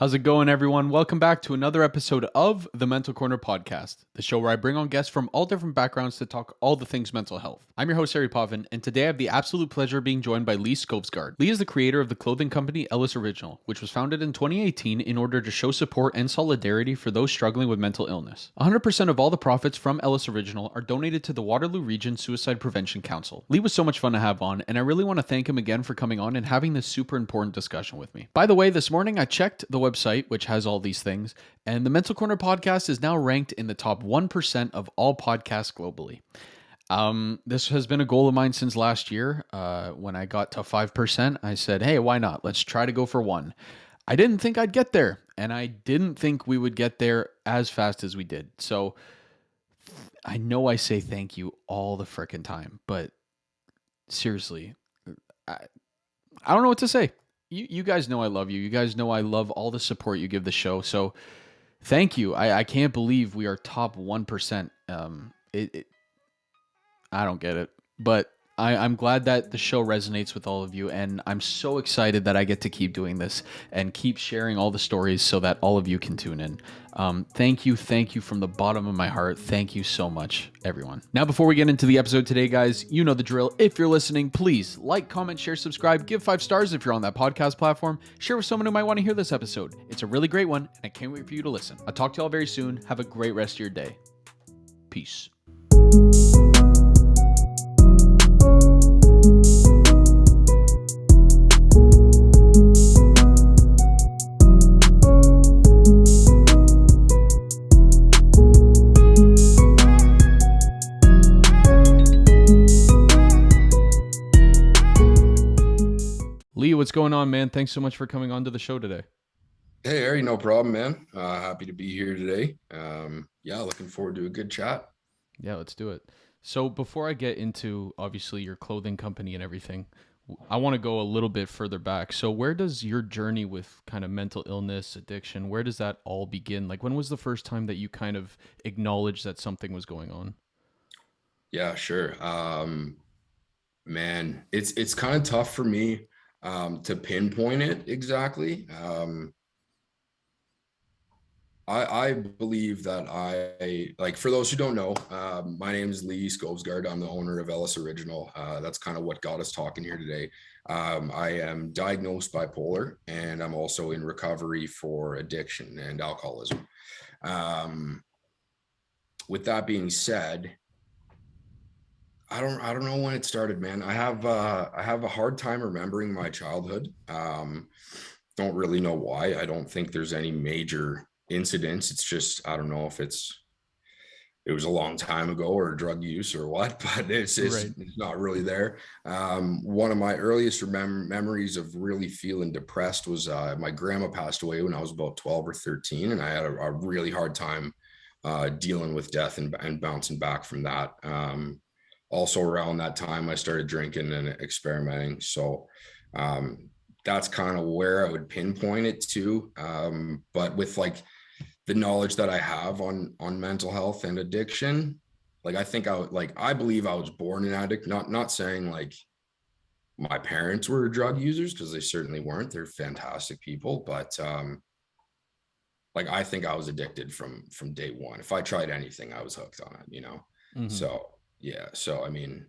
How's it going, everyone? Welcome back to another episode of the Mental Corner podcast, the show where I bring on guests from all different backgrounds to talk all the things mental health. I'm your host, Harry Potvin, and today I have the absolute pleasure of being joined by Lee Skovsgaard. Lee is the creator of the clothing company Elis Original, which was founded in 2018 in order to show support and solidarity for those struggling with mental illness. 100% of all the profits from Elis Original are donated to the Waterloo Region Suicide Prevention Council. Lee was so much fun to have on, and I really want to thank him again for coming on and having this super important discussion with me. By the way, this morning I checked the website, which has all these things, and the Mental Corner podcast is now ranked in the top 1% of all podcasts globally. This has been a goal of mine since last year. When I got to 5%, I said, hey, why not? Let's try to go for 1. I didn't think I'd get there, and I didn't think we would get there as fast as we did. So I know I say thank you all the frickin' time, but seriously, I, I don't know what to say. You guys know I love you. You guys know I love all the support you give the show. So thank you. I can't believe we are top 1%. I don't get it, but I'm glad that the show resonates with all of you, and I'm so excited that I get to keep doing this and keep sharing all the stories so that all of you can tune in. Thank you from the bottom of my heart. Thank you so much, everyone. Now, before we get into the episode today, guys, you know the drill. If you're listening, please like, comment, share, subscribe, give 5 stars if you're on that podcast platform. Share with someone who might want to hear this episode. It's a really great one, and I can't wait for you to listen. I'll talk to you all very soon. Have a great rest of your day. Peace. Lee, what's going on, man? Thanks so much for coming on to the show today. Hey, Harry, no problem, man. Happy to be here today. Looking forward to a good chat. Yeah, let's do it. So before I get into obviously your clothing company and everything, I want to go a little bit further back. So where does your journey with kind of mental illness, addiction, where does that all begin? Like, when was the first time that you kind of acknowledged that something was going on? Yeah, sure. Man, it's kind of tough for me to pinpoint it exactly. I believe that for those who don't know, my name is Lee Skovsgaard. I'm the owner of Elis Original. That's kind of what got us talking here today. I am diagnosed bipolar, and I'm also in recovery for addiction and alcoholism. With that being said, I don't know when it started, man. I have a hard time remembering my childhood. Don't really know why. I don't think there's any major incidents. It's just, I don't know if it was a long time ago or drug use or what, but it's Right. not really there. One of my earliest memories of really feeling depressed was my grandma passed away when I was about 12 or 13, and I had a really hard time dealing with death and bouncing back from that. Also around that time, I started drinking and experimenting. So that's kind of where I would pinpoint it to. But with like the knowledge that I have on mental health and addiction, like I believe I was born an addict. Not saying like my parents were drug users, because they certainly weren't. They're fantastic people, but I think I was addicted from day one. If I tried anything, I was hooked on it. Mm-hmm. So yeah. So I mean,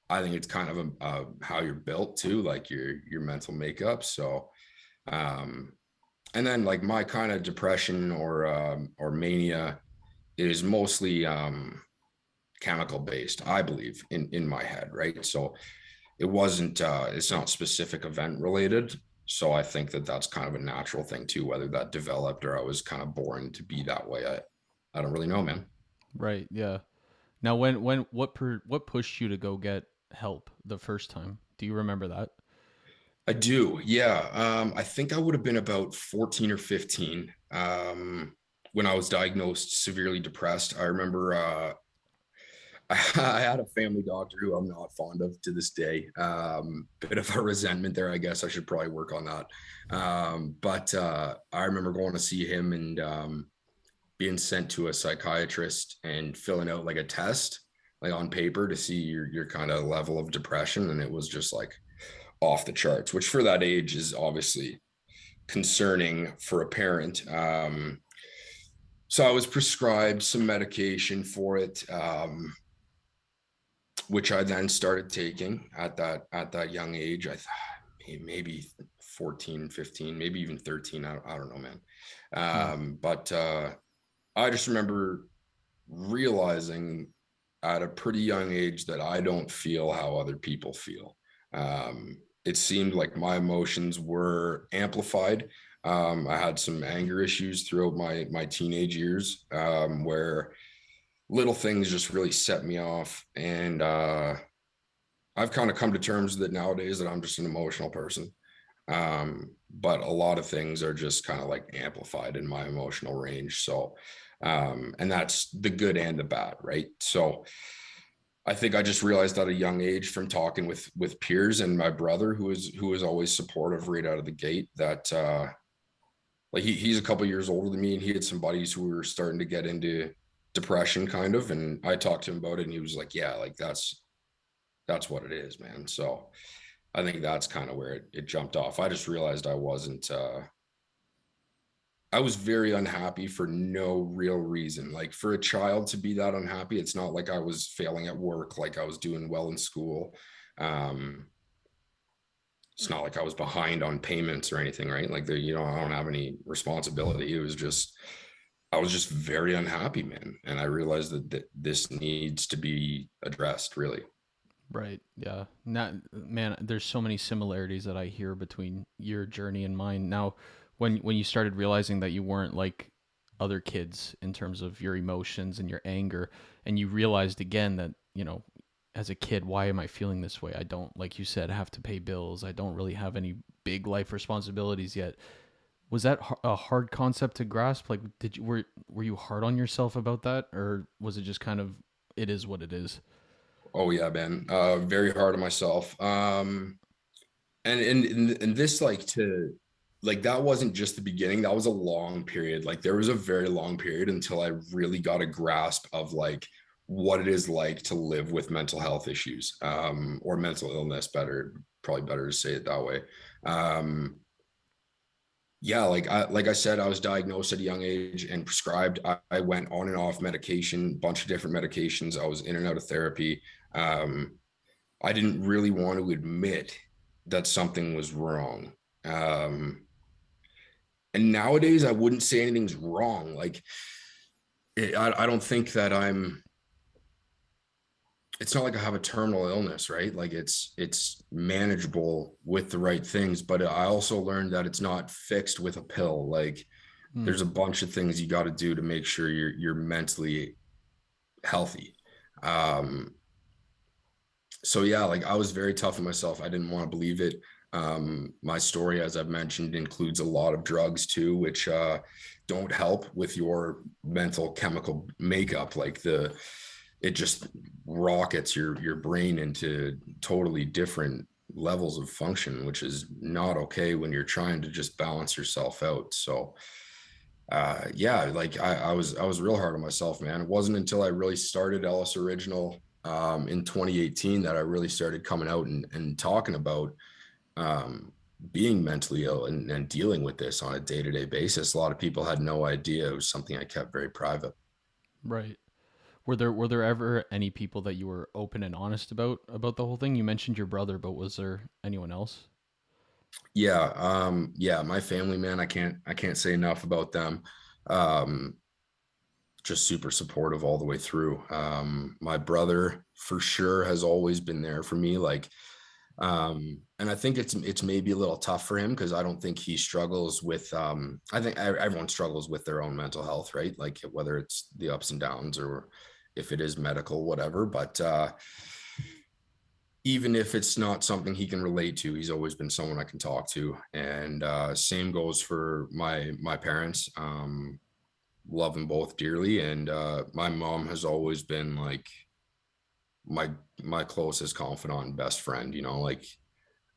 I think it's kind of how you're built too, like your mental makeup. So and then like my kind of depression or mania is mostly chemical based, I believe, in my head, right? So it's not specific event related. So I think that's kind of a natural thing too, whether that developed or I was kind of born to be that way. I don't really know, man. Right. Yeah. Now, what pushed you to go get help the first time? Do you remember that? I do. Yeah. I think I would have been about 14 or 15 when I was diagnosed severely depressed. I remember I had a family doctor who I'm not fond of to this day. Bit of a resentment there, I guess. I should probably work on that. But I remember going to see him and being sent to a psychiatrist and filling out like a test, like on paper, to see your kind of level of depression. And it was just like off the charts, which for that age is obviously concerning for a parent. So I was prescribed some medication for it, which I then started taking at that young age. I thought maybe 14, 15, maybe even 13. I don't know, man. Hmm. But I just remember realizing at a pretty young age that I don't feel how other people feel. It seemed like my emotions were amplified. I had some anger issues throughout my teenage years, where little things just really set me off, and I've kind of come to terms with it nowadays that I'm just an emotional person. But a lot of things are just kind of like amplified in my emotional range. So, and that's the good and the bad, right? So I think I just realized at a young age from talking with peers and my brother, who was always supportive right out of the gate, that like he's a couple years older than me, and he had some buddies who were starting to get into depression kind of, and I talked to him about it, and he was like, yeah, like that's what it is, man. So I think that's kind of where it jumped off. I just realized I was very unhappy for no real reason. Like for a child to be that unhappy, it's not like I was failing at work, like I was doing well in school. Um, it's not like I was behind on payments or anything, right? Like I don't have any responsibility. It was just I was just very unhappy, man. And I realized that this needs to be addressed, really. Right. Yeah. Not man, there's so many similarities that I hear between your journey and mine. Now, when you started realizing that you weren't like other kids in terms of your emotions and your anger, and you realized again that, as a kid, why am I feeling this way? I don't, like you said, have to pay bills. I don't really have any big life responsibilities yet. Was that a hard concept to grasp? Like, were you hard on yourself about that, or was it just kind of it is what it is? Oh yeah, man. Very hard on myself. And this like that wasn't just the beginning. That was a long period. Like there was a very long period until I really got a grasp of like what it is like to live with mental health issues, or mental illness, probably better to say it that way. Um, yeah, like I said, I was diagnosed at a young age and prescribed. I went on and off medication, bunch of different medications. I was in and out of therapy. Um, I didn't really want to admit that something was wrong. Um, and nowadays, I wouldn't say anything's wrong. Like, I don't think that it's not like I have a terminal illness, right? Like, it's manageable with the right things. But I also learned that it's not fixed with a pill. Like, Hmm. there's a bunch of things you got to do to make sure you're mentally healthy. Um, so yeah, like I was very tough on myself. I didn't want to believe it. My story, as I've mentioned, includes a lot of drugs too, which don't help with your mental chemical makeup. It just rockets your brain into totally different levels of function, which is not okay when you're trying to just balance yourself out. So yeah, like I was real hard on myself, man. It wasn't until I really started Ellis Original in 2018 that I really started coming out and talking about um, being mentally ill and dealing with this on a day-to-day basis. A lot of people had no idea. It was something I kept very private. Right. Were there ever any people that you were open and honest about the whole thing? You mentioned your brother, but was there anyone else? Yeah, yeah, my family, man, I can't say enough about them. Um, just super supportive all the way through. My brother for sure has always been there for me. Like, and I think it's maybe a little tough for him because I don't think he struggles with. I think everyone struggles with their own mental health, right? Like whether it's the ups and downs or if it is medical, whatever. But even if it's not something he can relate to, he's always been someone I can talk to. And same goes for my parents. Love them both dearly, and my mom has always been like my my closest confidant and best friend. Like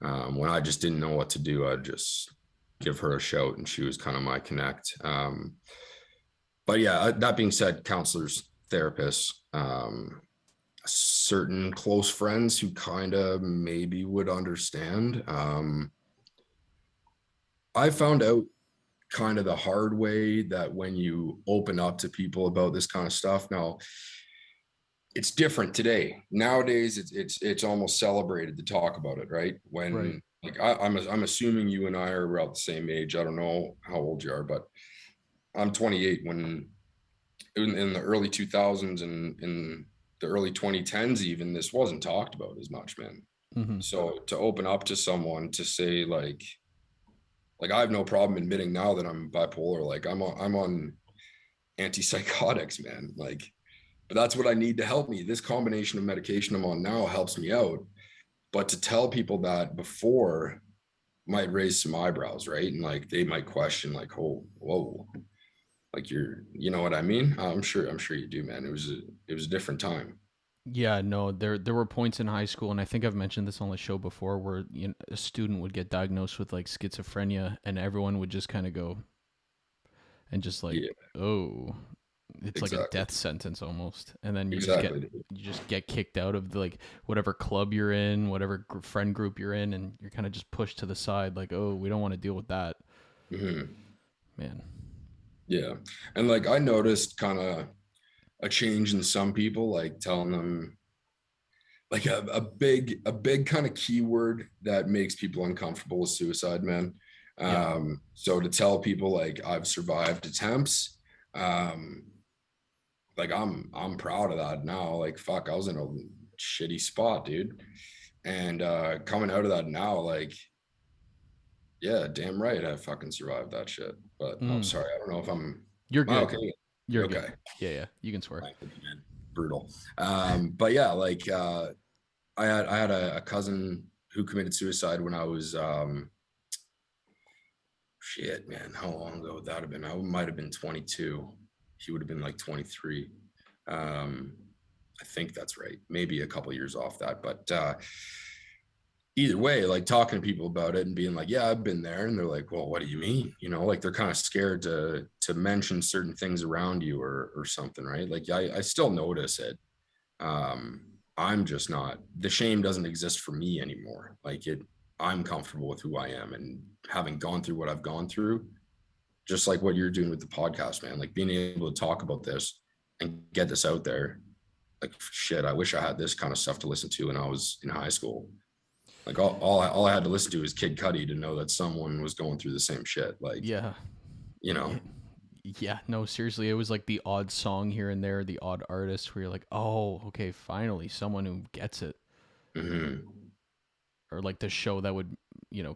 when I just didn't know what to do, I'd just give her a shout, and she was kind of my connect. But yeah, that being said, counselors, therapists, certain close friends who kind of maybe would understand. I found out kind of the hard way that when you open up to people about this kind of stuff now, it's different today. Nowadays, it's almost celebrated to talk about it, right? Right. When like I'm assuming you and I are about the same age. I don't know how old you are, but I'm 28. When in the early 2000s and in the early 2010s, even this wasn't talked about as much, man. Mm-hmm. So to open up to someone to say like I have no problem admitting now that I'm bipolar. Like I'm on antipsychotics, man. Like, but that's what I need to help me. This combination of medication I'm on now helps me out. But to tell people that before might raise some eyebrows, right? And like they might question, like, oh, whoa, like you know what I mean? I'm sure you do, man. It was a different time. Yeah, no, there were points in high school, and I think I've mentioned this on the show before, where a student would get diagnosed with like schizophrenia, and everyone would just kind of go and just like, Yeah, oh, it's like a exactly, death sentence almost, and then exactly. you just get kicked out of the, like whatever club you're in, whatever friend group you're in, and you're kind of just pushed to the side, like, oh, we don't want to deal with that, Mm-hmm. man. Yeah, and like I noticed kind of a change in some people, like telling them like a big kind of keyword that makes people uncomfortable is suicide, man. Yeah. So to tell people like I've survived attempts, um, like I'm proud of that now. Like fuck, I was in a shitty spot, dude. And coming out of that now, like, yeah, damn right, I fucking survived that shit. But I'm Mm. sorry, I don't know if You're am I good. okay? You're good. Okay. Yeah, yeah. You can swear. Thank you, man. Brutal. But yeah, like I had a cousin who committed suicide when I was shit, man. How long ago would that have been? I might have been 22. He would have been like 23. Um, I think that's right. Maybe a couple years off that, but either way, like talking to people about it and being like, "Yeah, I've been there," and they're like, "Well, what do you mean?" You know, like they're kind of scared to mention certain things around you or something, right? Like I still notice it. I'm just not, the shame doesn't exist for me anymore. Like I'm comfortable with who I am and having gone through what I've gone through, just like what you're doing with the podcast, man. Like being able to talk about this and get this out there. Like shit, I wish I had this kind of stuff to listen to when I was in high school. Like all I had to listen to was Kid Cudi to know that someone was going through the same shit. Like, Yeah. you know, It, yeah, no, seriously, it was like the odd song here and there, the odd artist where you're like, oh, okay, finally, someone who gets it. mm-hmm. Or like the show that would,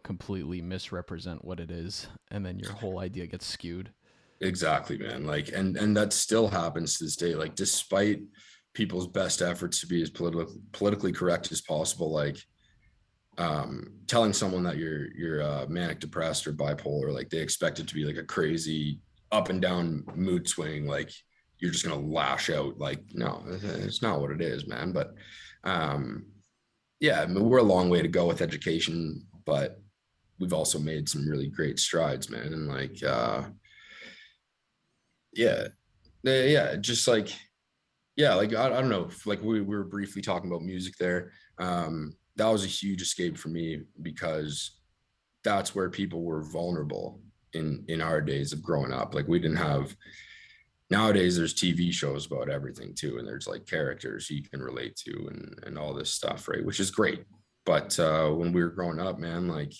completely misrepresent what it is, and then your whole idea gets skewed. Exactly, man. Like, and that still happens to this day. Like, despite people's best efforts to be as politically correct as possible, like telling someone that you're manic depressed or bipolar, like they expect it to be like a crazy up and down mood swing, like you're just gonna lash out. Like, no, it's not what it is, man. But um, yeah, I mean, we're a long way to go with education, but we've also made some really great strides, man. And like, yeah, yeah, just like, yeah, like I don't know, like we were briefly talking about music there. That was a huge escape for me because that's where people were vulnerable in our days of growing up. Like we didn't have, nowadays there's TV shows about everything too, and there's like characters you can relate to and all this stuff, right? Which is great. But when we were growing up, man, like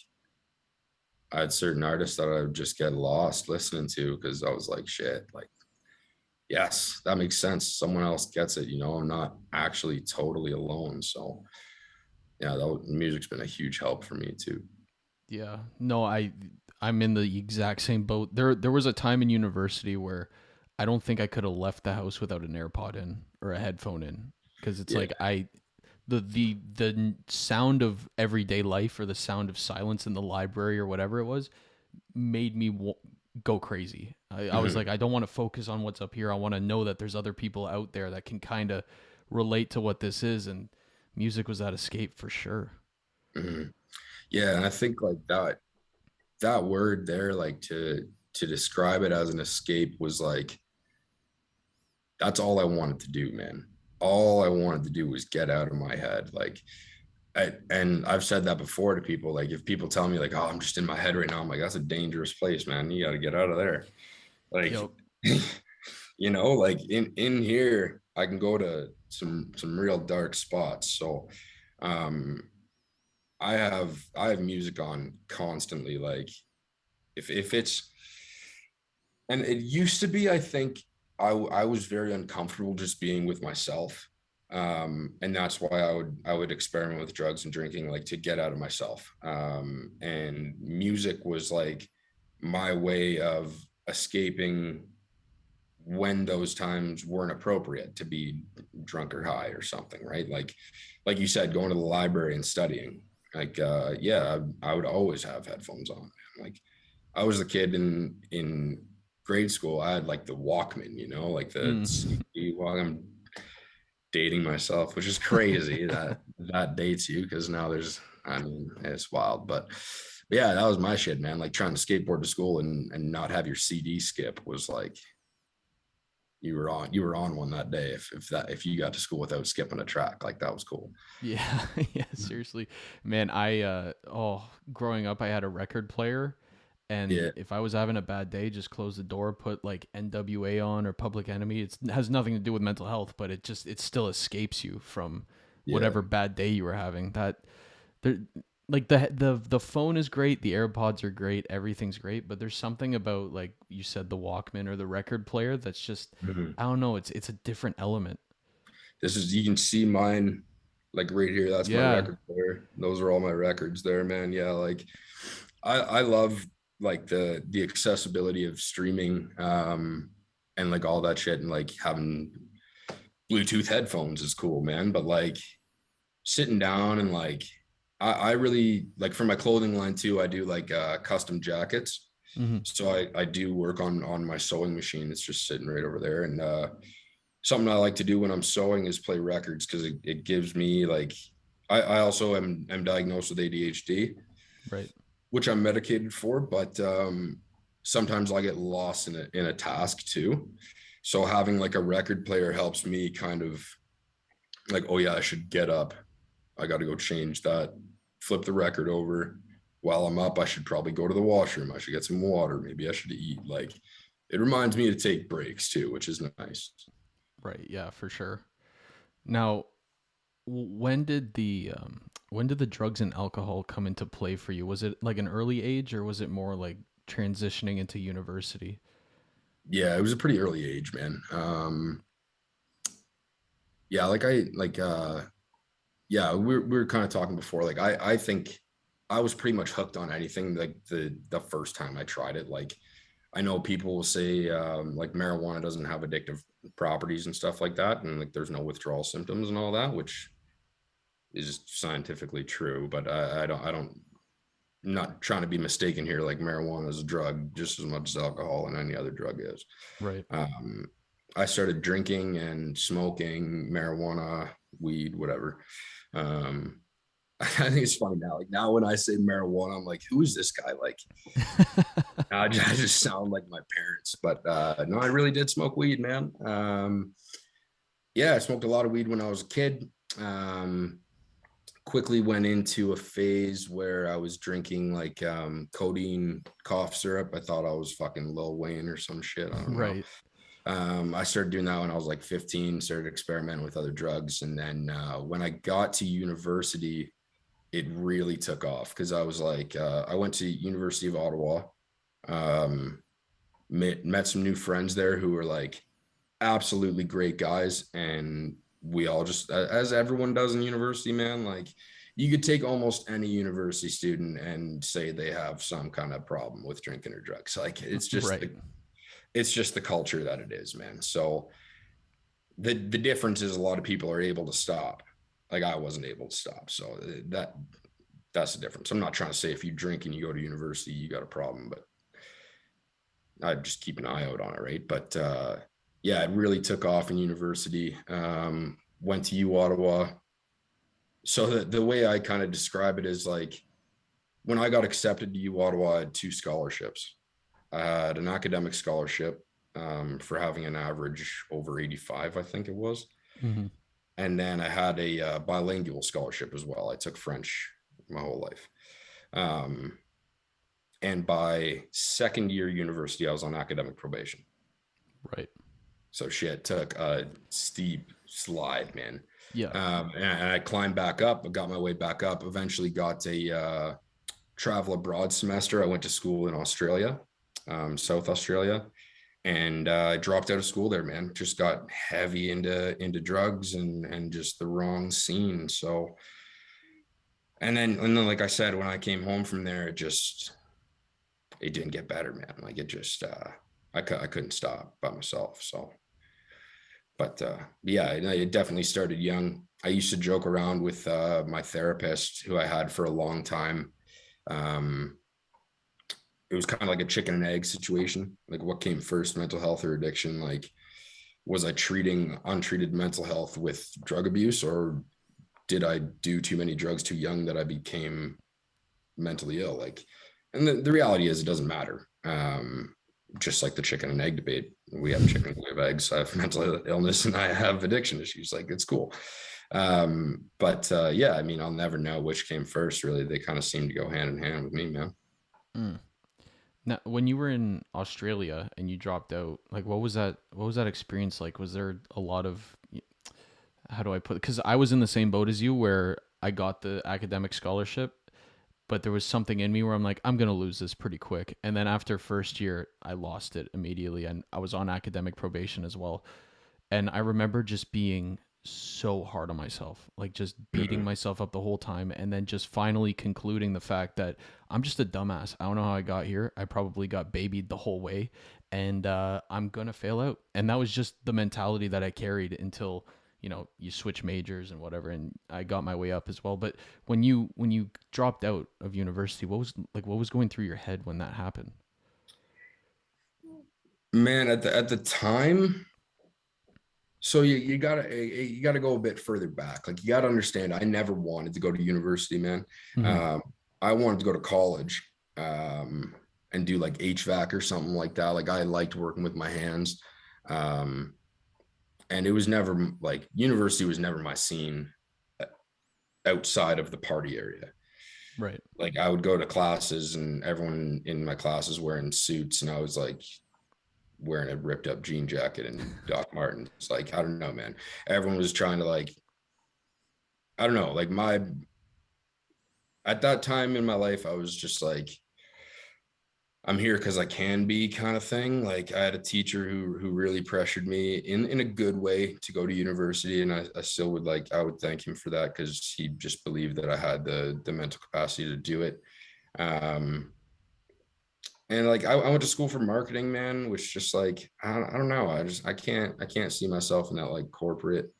I had certain artists that I would just get lost listening to because I was like, shit, like, yes, that makes sense. Someone else gets it, you know, I'm not actually totally alone. So yeah, that music's been a huge help for me too. Yeah, no, I'm in the exact same boat. There was a time in university where I don't think I could have left the house without an AirPod in or a headphone in, because it's Yeah. like the sound of everyday life or the sound of silence in the library or whatever it was made me go crazy. I was like, Mm-hmm. I don't want to focus on what's up here. I want to know that there's other people out there that can kind of relate to what this is, and music was that escape for sure. Mm-hmm. Yeah. And I think like that word there, like to describe it as an escape was like, that's all I wanted to do, man. All I wanted to do was get out of my head. Like And I've said that before to people. Like, if people tell me like, "Oh, I'm just in my head right now," I'm like, "That's a dangerous place, man. You got to get out of there." Like, Yep. like in here, I can go to some real dark spots. So, um, I have music on constantly. Like, if it's, and it used to be, I think I was very uncomfortable just being with myself. And that's why I would experiment with drugs and drinking, like, to get out of myself. And music was like my way of escaping when those times weren't appropriate to be drunk or high or something, right? Like you said, going to the library and studying. Like, yeah, I would always have headphones on. Like, I was the kid in grade school. I had like the Walkman, like the Mm. CD. Well, I'm dating myself, which is crazy that dates you, because now I mean, it's wild. But yeah, that was my shit, man. Like, trying to skateboard to school and not have your CD skip was like, you were on one that day, if you got to school without skipping a track. Like, that was cool. Yeah, yeah, seriously. Man, growing up I had a record player, and Yeah, if I was having a bad day, just close the door, put like NWA on or Public Enemy. It has nothing to do with mental health, but it still escapes you from yeah. whatever bad day you were having. That there like the phone is great, the AirPods are great, everything's great, but there's something about, like you said, the Walkman or the record player that's just, Mhm. I don't know, it's a different element. This is, you can see mine, like right here. That's my Yeah. record player. Those are all my records there, man. Yeah, like, I love like the accessibility of streaming, and like all that shit, and like having Bluetooth headphones is cool, man. But like, sitting down and like, I really like, for my clothing line too, I do like custom jackets. Hmm. So I do work on my sewing machine. It's just sitting right over there. And something I like to do when I'm sewing is play records, because it gives me like, I also am diagnosed with ADHD, Right. which I'm medicated for, but sometimes I get lost in a task too. So having like a record player helps me kind of like, oh yeah, I should get up. I got to go change that, flip the record over. While I'm up, I should probably go to the washroom. I should get some water. Maybe I should eat. Like, it reminds me to take breaks too, which is nice. Right. Yeah, for sure. Now, when did the drugs and alcohol come into play for you? Was it like an early age, or was it more like transitioning into university? Yeah, it was a pretty early age, man. Yeah, yeah, we were kind of talking before. Like, I think I was pretty much hooked on anything like the first time I tried it. Like, I know people will say like marijuana doesn't have addictive properties and stuff like that, and like there's no withdrawal symptoms and all that, which is scientifically true. But I don't, not trying to be mistaken here. Like, marijuana is a drug just as much as alcohol and any other drug is. Right. Um, I started drinking and smoking marijuana, weed, whatever. Um, I think it's funny now. Like, now when I say marijuana, I'm like, who is this guy? Like, I just sound like my parents. But no, I really did smoke weed, man. Yeah, I smoked a lot of weed when I was a kid. Um, Quickly went into a phase where I was drinking like codeine cough syrup. I thought I was fucking Lil Wayne or some shit. I don't know. Right. I started doing that when I was like 15, started experimenting with other drugs. And then when I got to university, it really took off, because I was like, I went to University of Ottawa, um, met some new friends there who were like absolutely great guys. And we all just, as everyone does in university, man, like, you could take almost any university student and say they have some kind of problem with drinking or drugs. Like, Right. it's just the culture that it is, man. So the difference is, a lot of people are able to stop. Like, I wasn't able to stop. So that's the difference. I'm not trying to say if you drink and you go to university, you got a problem, but I just keep an eye out on it, right? But yeah, it really took off in university. Went to U Ottawa. So the way I kind of describe it is like, when I got accepted to U Ottawa, I had two scholarships. I had an academic scholarship for having an average over 85, I think it was. Hmm. And then I had a bilingual scholarship as well. I took French my whole life. Um, and by second year university, I was on academic probation. Right. So shit took a steep slide, man. Yeah. And I climbed back up, got my way back up, eventually got a travel abroad semester. I went to school in Australia, South Australia, and I dropped out of school there, man. Just got heavy into drugs and just the wrong scene. So, and then like I said, when I came home from there, it didn't get better, man. Like it just I couldn't stop by myself. So, but yeah, it definitely started young. I used to joke around with my therapist, who I had for a long time. Um, it was kind of like a chicken and egg situation. Like, what came first, mental health or addiction? Like, was I treating untreated mental health with drug abuse, or did I do too many drugs too young that I became mentally ill? Like, and the reality is, it doesn't matter. Just like the chicken and egg debate, we have chicken, we have eggs. I have mental illness, and I have addiction issues. Like, it's cool. But yeah, I mean, I'll never know which came first. Really, they kind of seem to go hand in hand with me, man. Mm. Now, when you were in Australia and you dropped out, like what was that? What was that experience like? Was there a lot of, how do I put it? Because I was in the same boat as you, where I got the academic scholarship, but there was something in me where I'm like, I'm gonna lose this pretty quick. And then after first year, I lost it immediately, and I was on academic probation as well. And I remember just being so hard on myself, like just beating Mhm. myself up the whole time, and then just finally concluding the fact that I'm just a dumbass. I don't know how I got here. I probably got babied the whole way, and I'm gonna fail out. And that was just the mentality that I carried until, you switch majors and whatever, and I got my way up as well. But when you dropped out of university, what was going through your head when that happened? Man, at the time, so you gotta go a bit further back. Like, you gotta understand, I never wanted to go to university, man. Mm-hmm. Um, I wanted to go to college, and do like HVAC or something like that. Like, I liked working with my hands. Um, and it was never like, university was never my scene outside of the party area. Right. Like, I would go to classes and everyone in my classes wearing suits, and I was like wearing a ripped up jean jacket and Doc Martens. Like, I don't know, man. Everyone was trying to, like, I don't know, like, my at that time in my life, I was just like, I'm here because I can be, kind of thing. Like, I had a teacher who really pressured me in a good way to go to university, and I still would, like, I would thank him for that, because he just believed that I had the mental capacity to do it. Um, and like, I went to school for marketing, man, which just like, I don't know. I can't see myself in that, like, corporate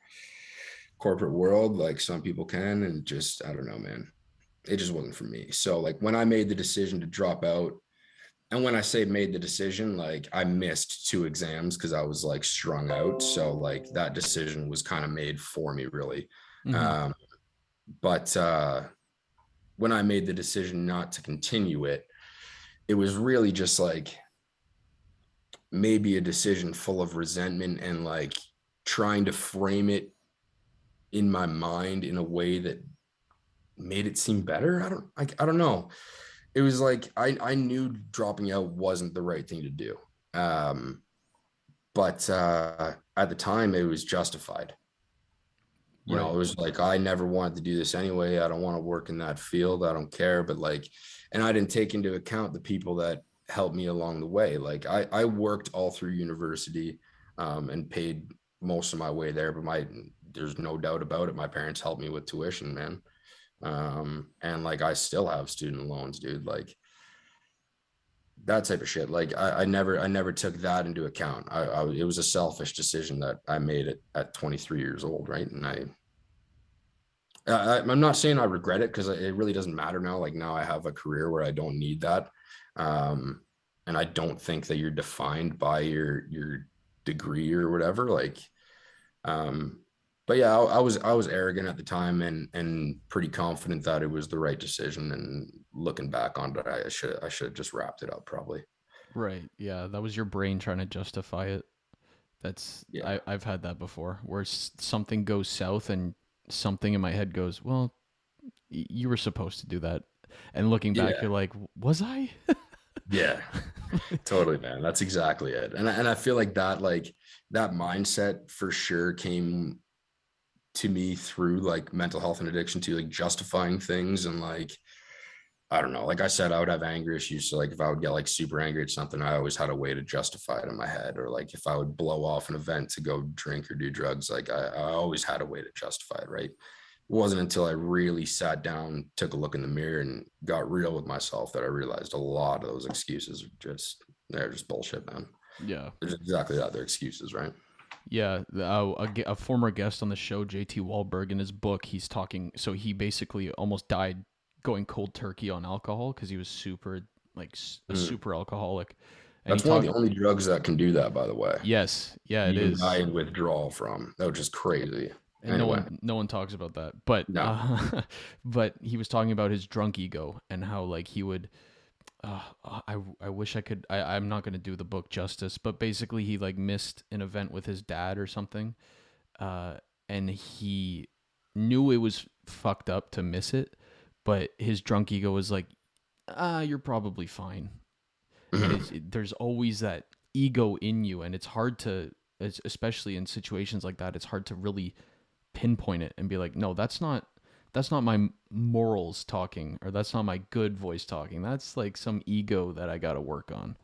world like some people can. And just, I don't know, man. It just wasn't for me. So like, when I made the decision to drop out, and when I say made the decision, like, I missed two exams because I was like strung out. So like, that decision was kind of made for me, really. Mm-hmm. Um, but when I made the decision not to continue it, it was really just like, maybe a decision full of resentment, and like trying to frame it in my mind in a way that made it seem better. I don't know. It was like, I knew dropping out wasn't the right thing to do. Um, but at the time, it was justified. It Right. was like, I never wanted to do this anyway. I don't want to work in that field. I don't care. But like, and I didn't take into account the people that helped me along the way. Like, I worked all through university, and paid most of my way there. But there's no doubt about it, my parents helped me with tuition, man. And like, I still have student loans, dude. Like, that type of shit. Like, I never took that into account. It was a selfish decision that I made it at 23 years old, right? And I'm not saying I regret it, because it really doesn't matter now. Like, now I have a career where I don't need that. Um, and I don't think that you're defined by your degree or whatever. Like, um, but yeah, I was arrogant at the time, and pretty confident that it was the right decision. And looking back on it, I should have just wrapped it up, probably. Right. Yeah, that was your brain trying to justify it. Yeah. I've had that before where something goes south and something in my head goes, well, you were supposed to do that. And looking back, Yeah. you're like, was I? Yeah. Totally, man. That's exactly it. And I feel like that mindset for sure came to me through like mental health and addiction to like justifying things and like I don't know. Like I said, I would have anger issues. So like if I would get like super angry at something, I always had a way to justify it in my head. Or like if I would blow off an event to go drink or do drugs, like I always had a way to justify it, right? It wasn't until I really sat down, took a look in the mirror and got real with myself that I realized a lot of those excuses are they're just bullshit, man. Yeah. There's exactly that. They're excuses, right? Yeah, a former guest on the show, JT Wahlberg, in his book, he's talking. So he basically almost died going cold turkey on alcohol because he was super like a Mm. super alcoholic, and he That's one of talked. the only drugs that can do that, by the way. Yes, yeah, it You can die is, in withdrawal from. That was just crazy. and Anyway, no one talks about that. But no. but he was talking about his drunk ego and how like he would. I wish I could. I'm not going to do the book justice, but basically he like missed an event with his dad or something, uh, and he knew it was fucked up to miss it, but his drunk ego was like, you're probably fine. And there's always that ego in you, and it's hard to, especially in situations like that, it's hard to really pinpoint it and be like, no, that's not my morals talking, or that's not my good voice talking. That's like some ego that I got to work on.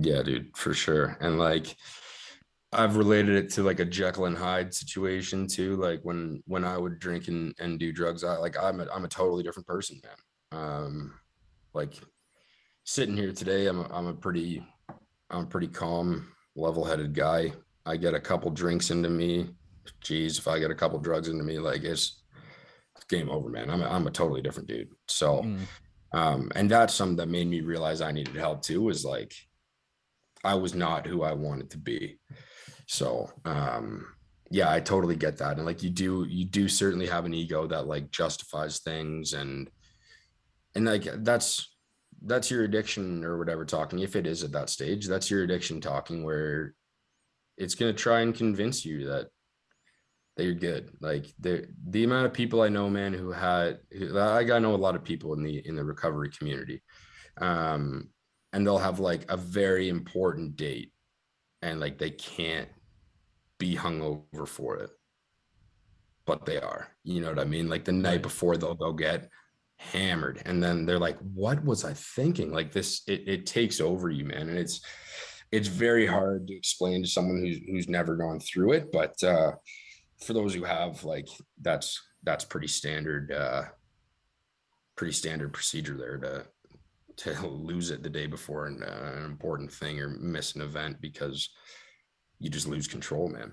Yeah, dude, for sure. And like I've related it to like a Jekyll and Hyde situation too. Like when I would drink and do drugs, I'm a totally different person, man. Like sitting here today, I'm a pretty calm, level-headed guy. I get a couple drinks into me. Geez, if I get a couple drugs into me, like it's game over, man. I'm a totally different dude. So Mm, and that's something that made me realize I needed help too, was like I was not who I wanted to be. So yeah, I totally get that. And like you do certainly have an ego that like justifies things and like that's your addiction or whatever talking. If it is at that stage, that's your addiction talking where it's gonna try and convince you that you're good. Like the amount of people I know, man, like I know a lot of people in the recovery community. Um and they'll have like a very important date and like they can't be hungover for it, but they are. You know what I mean? Like the night right. before they'll go get hammered, and then they're like, "What was I thinking?" Like this, it takes over you, man, and it's very hard to explain to someone who's never gone through it. But for those who have, like that's pretty standard procedure there to lose it the day before an important thing or miss an event because you just lose control, man.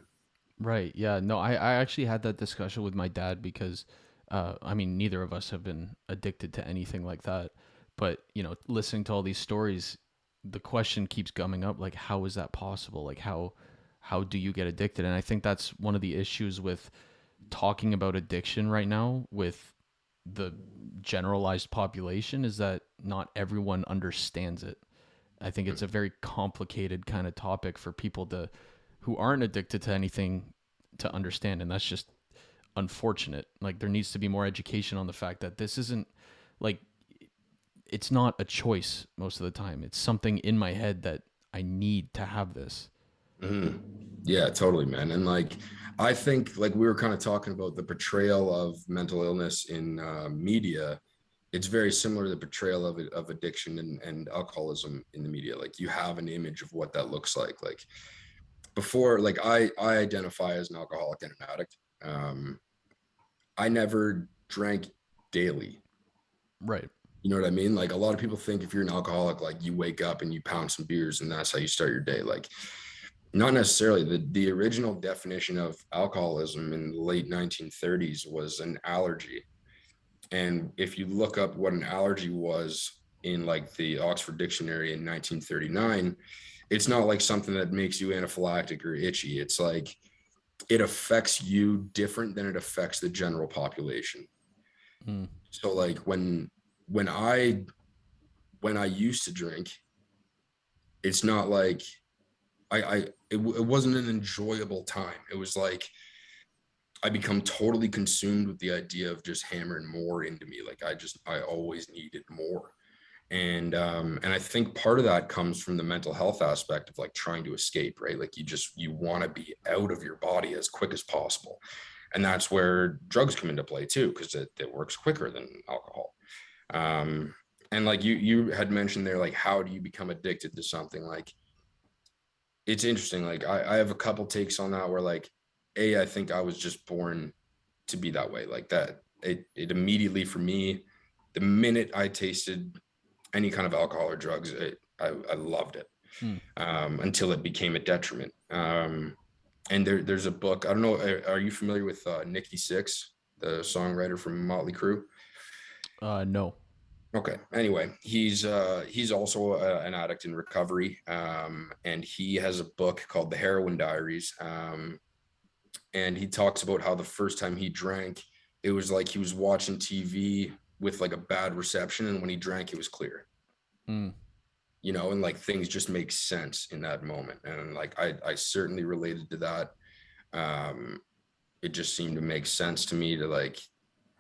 Right. Yeah. No, I actually had that discussion with my dad because, I mean, neither of us have been addicted to anything like that. But, listening to all these stories, the question keeps coming up like, how is that possible? Like, how do you get addicted? And I think that's one of the issues with talking about addiction right now with the generalized population is that not everyone understands it. I think it's a very complicated kind of topic for people to who aren't addicted to anything to understand, and that's just unfortunate. Like there needs to be more education on the fact that this isn't like it's not a choice most of the time. It's something in my head that I need to have this. Mhm. Yeah, totally, man. And like, I think like we were kind of talking about the portrayal of mental illness in media. It's very similar to the portrayal of addiction and alcoholism in the media. Like you have an image of what that looks like. Like before, like I identify as an alcoholic and an addict. I never drank daily. Right. You know what I mean? Like a lot of people think if you're an alcoholic, like you wake up and you pound some beers and that's how you start your day. Like not necessarily. The original definition of alcoholism in the late 1930s was an allergy. And if you look up what an allergy was in like the Oxford Dictionary in 1939, it's not like something that makes you anaphylactic or itchy. It's like it affects you different than it affects the general population. Mm, So like when I when I used to drink, it's not like it wasn't an enjoyable time. It was like I become totally consumed with the idea of just hammering more into me. Like I always needed more. And I think part of that comes from the mental health aspect of like trying to escape, right? Like you want to be out of your body as quick as possible. And that's where drugs come into play too, because it works quicker than alcohol. Um, and like you had mentioned there, like how do you become addicted to something? Like it's interesting. Like I have a couple takes on that where like I think I was just born to be that way. Like that it immediately for me, the minute I tasted any kind of alcohol or drugs, I loved it Hmm. until it became a detriment. And there's a book. I don't know. Are you familiar with Nikki Sixx, the songwriter from Motley Crue? No. Okay. Anyway, he's also an addict in recovery, and he has a book called The Heroin Diaries, and he talks about how the first time he drank, it was like he was watching TV with like a bad reception, and when he drank, it was clear. Hmm. And like things just make sense in that moment, and like I certainly related to that. um it just seemed to make sense to me to like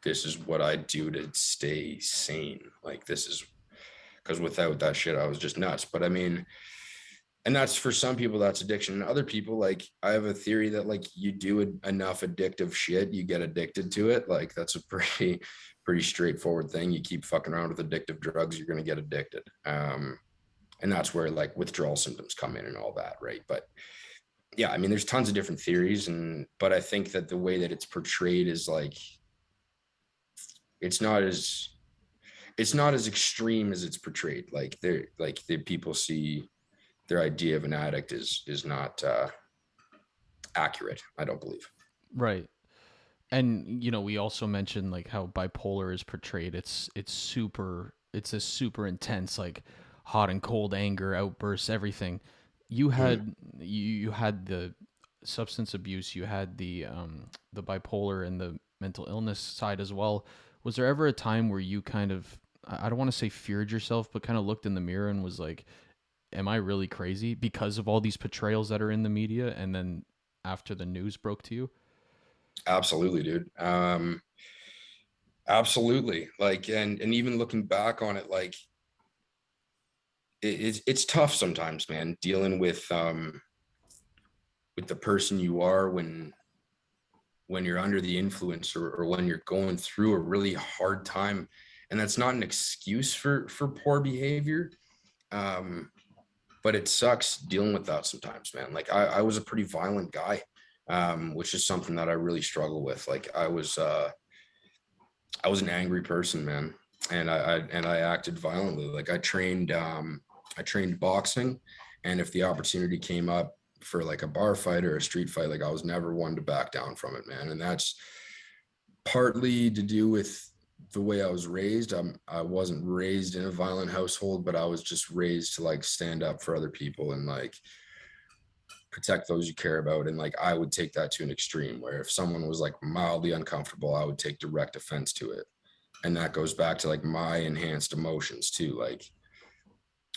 this is what I do to stay sane. Like this is because without that shit I was just nuts. But I mean, and that's for some people that's addiction, and other people, like I have a theory that like you do enough addictive shit, you get addicted to it. Like that's a pretty straightforward thing. You keep fucking around with addictive drugs, you're going to get addicted. And that's where like withdrawal symptoms come in and all that, right? But yeah, I mean there's tons of different theories, and but I think that the way that it's portrayed is like it's not as it's not as extreme as it's portrayed. Like they're like the people see their idea of an addict is not accurate, I don't believe. Right. And we also mentioned like how bipolar is portrayed. It's a super intense, like hot and cold anger outbursts, everything. Mm. You had the substance abuse, you had the bipolar and the mental illness side as well. Was there ever a time where you kind of, I don't want to say feared yourself, but kind of looked in the mirror and was like, am I really crazy because of all these portrayals that are in the media, and then after the news broke to you? Absolutely, dude. Absolutely. Like, and even looking back on it, like it's tough sometimes, man, dealing with the person you are when you're under the influence, or when you're going through a really hard time. And that's not an excuse for poor behavior. um but it sucks dealing with that sometimes, man. Like I was a pretty violent guy, which is something that I really struggle with. Like I was an angry person, man, and I acted violently. Like I trained boxing, and if the opportunity came up for like a bar fight or a street fight, like I was never one to back down from it, man. And that's partly to do with the way I was raised. I wasn't raised in a violent household, but I was just raised to like stand up for other people and like protect those you care about. And like I would take that to an extreme where if someone was like mildly uncomfortable, I would take direct offense to it. And that goes back to like my enhanced emotions too. Like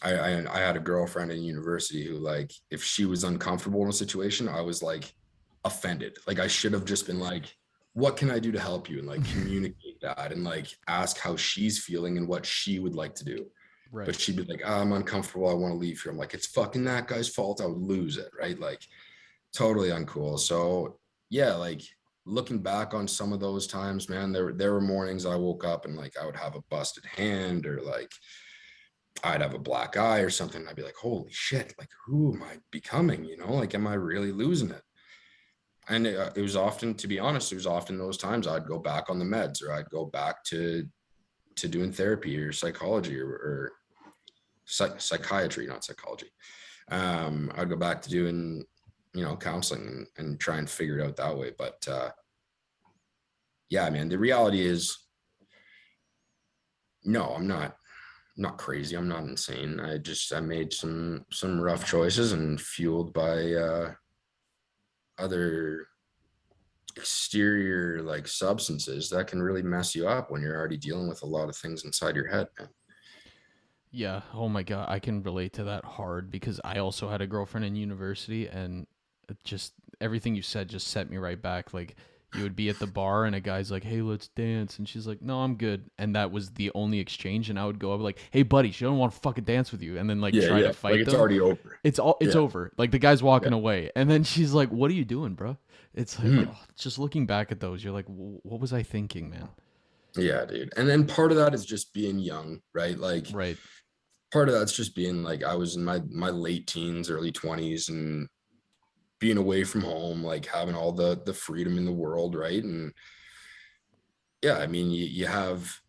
I had a girlfriend in university who, like, if she was uncomfortable in a situation, I was like offended. Like I should have just been like, what can I do to help you? And like communicate that and like ask how she's feeling and what she would like to do. But Right. she'd be like, I'm uncomfortable, I want to leave here. I'm like, it's fucking that guy's fault, I would lose it, right? Like totally uncool. So yeah, like looking back on some of those times, man, there were mornings I woke up and like I would have a busted hand, or like I'd have a black eye or something. I'd be like, holy shit, like who am I becoming? Like, am I really losing it? And it was often, to be honest, it was often those times I'd go back on the meds, or I'd go back to doing therapy or psychology, or psychiatry, not psychology. I'd go back to doing, counseling, and try and figure it out that way. But yeah, man, the reality is, no, I'm not crazy. I'm not insane. I made some rough choices, and fueled by other exterior like substances that can really mess you up when you're already dealing with a lot of things inside your head, man. Yeah. Oh my god, I can relate to that hard because I also had a girlfriend in university, and it just everything you said just set me right back. Like you would be at the bar and a guy's like, "Hey, let's dance," and she's like, "No, I'm good," and that was the only exchange. And I would go up like, "Hey, buddy, she don't want to fucking dance with you," and then like Yeah, try to yeah. Like fight it's them. already over. It's Yeah, over. Like the guy's yeah, walking away, and then she's like, "What are you doing, bro?" It's like, Mhm. oh, just looking back at those, you're like, "What was I thinking, man?" Yeah, dude. And then part of that is just being young, right? Like Right. part of that's just being like I was in my late teens, early 20s, and being away from home, like having all the freedom in the world, right? And yeah, I mean, you have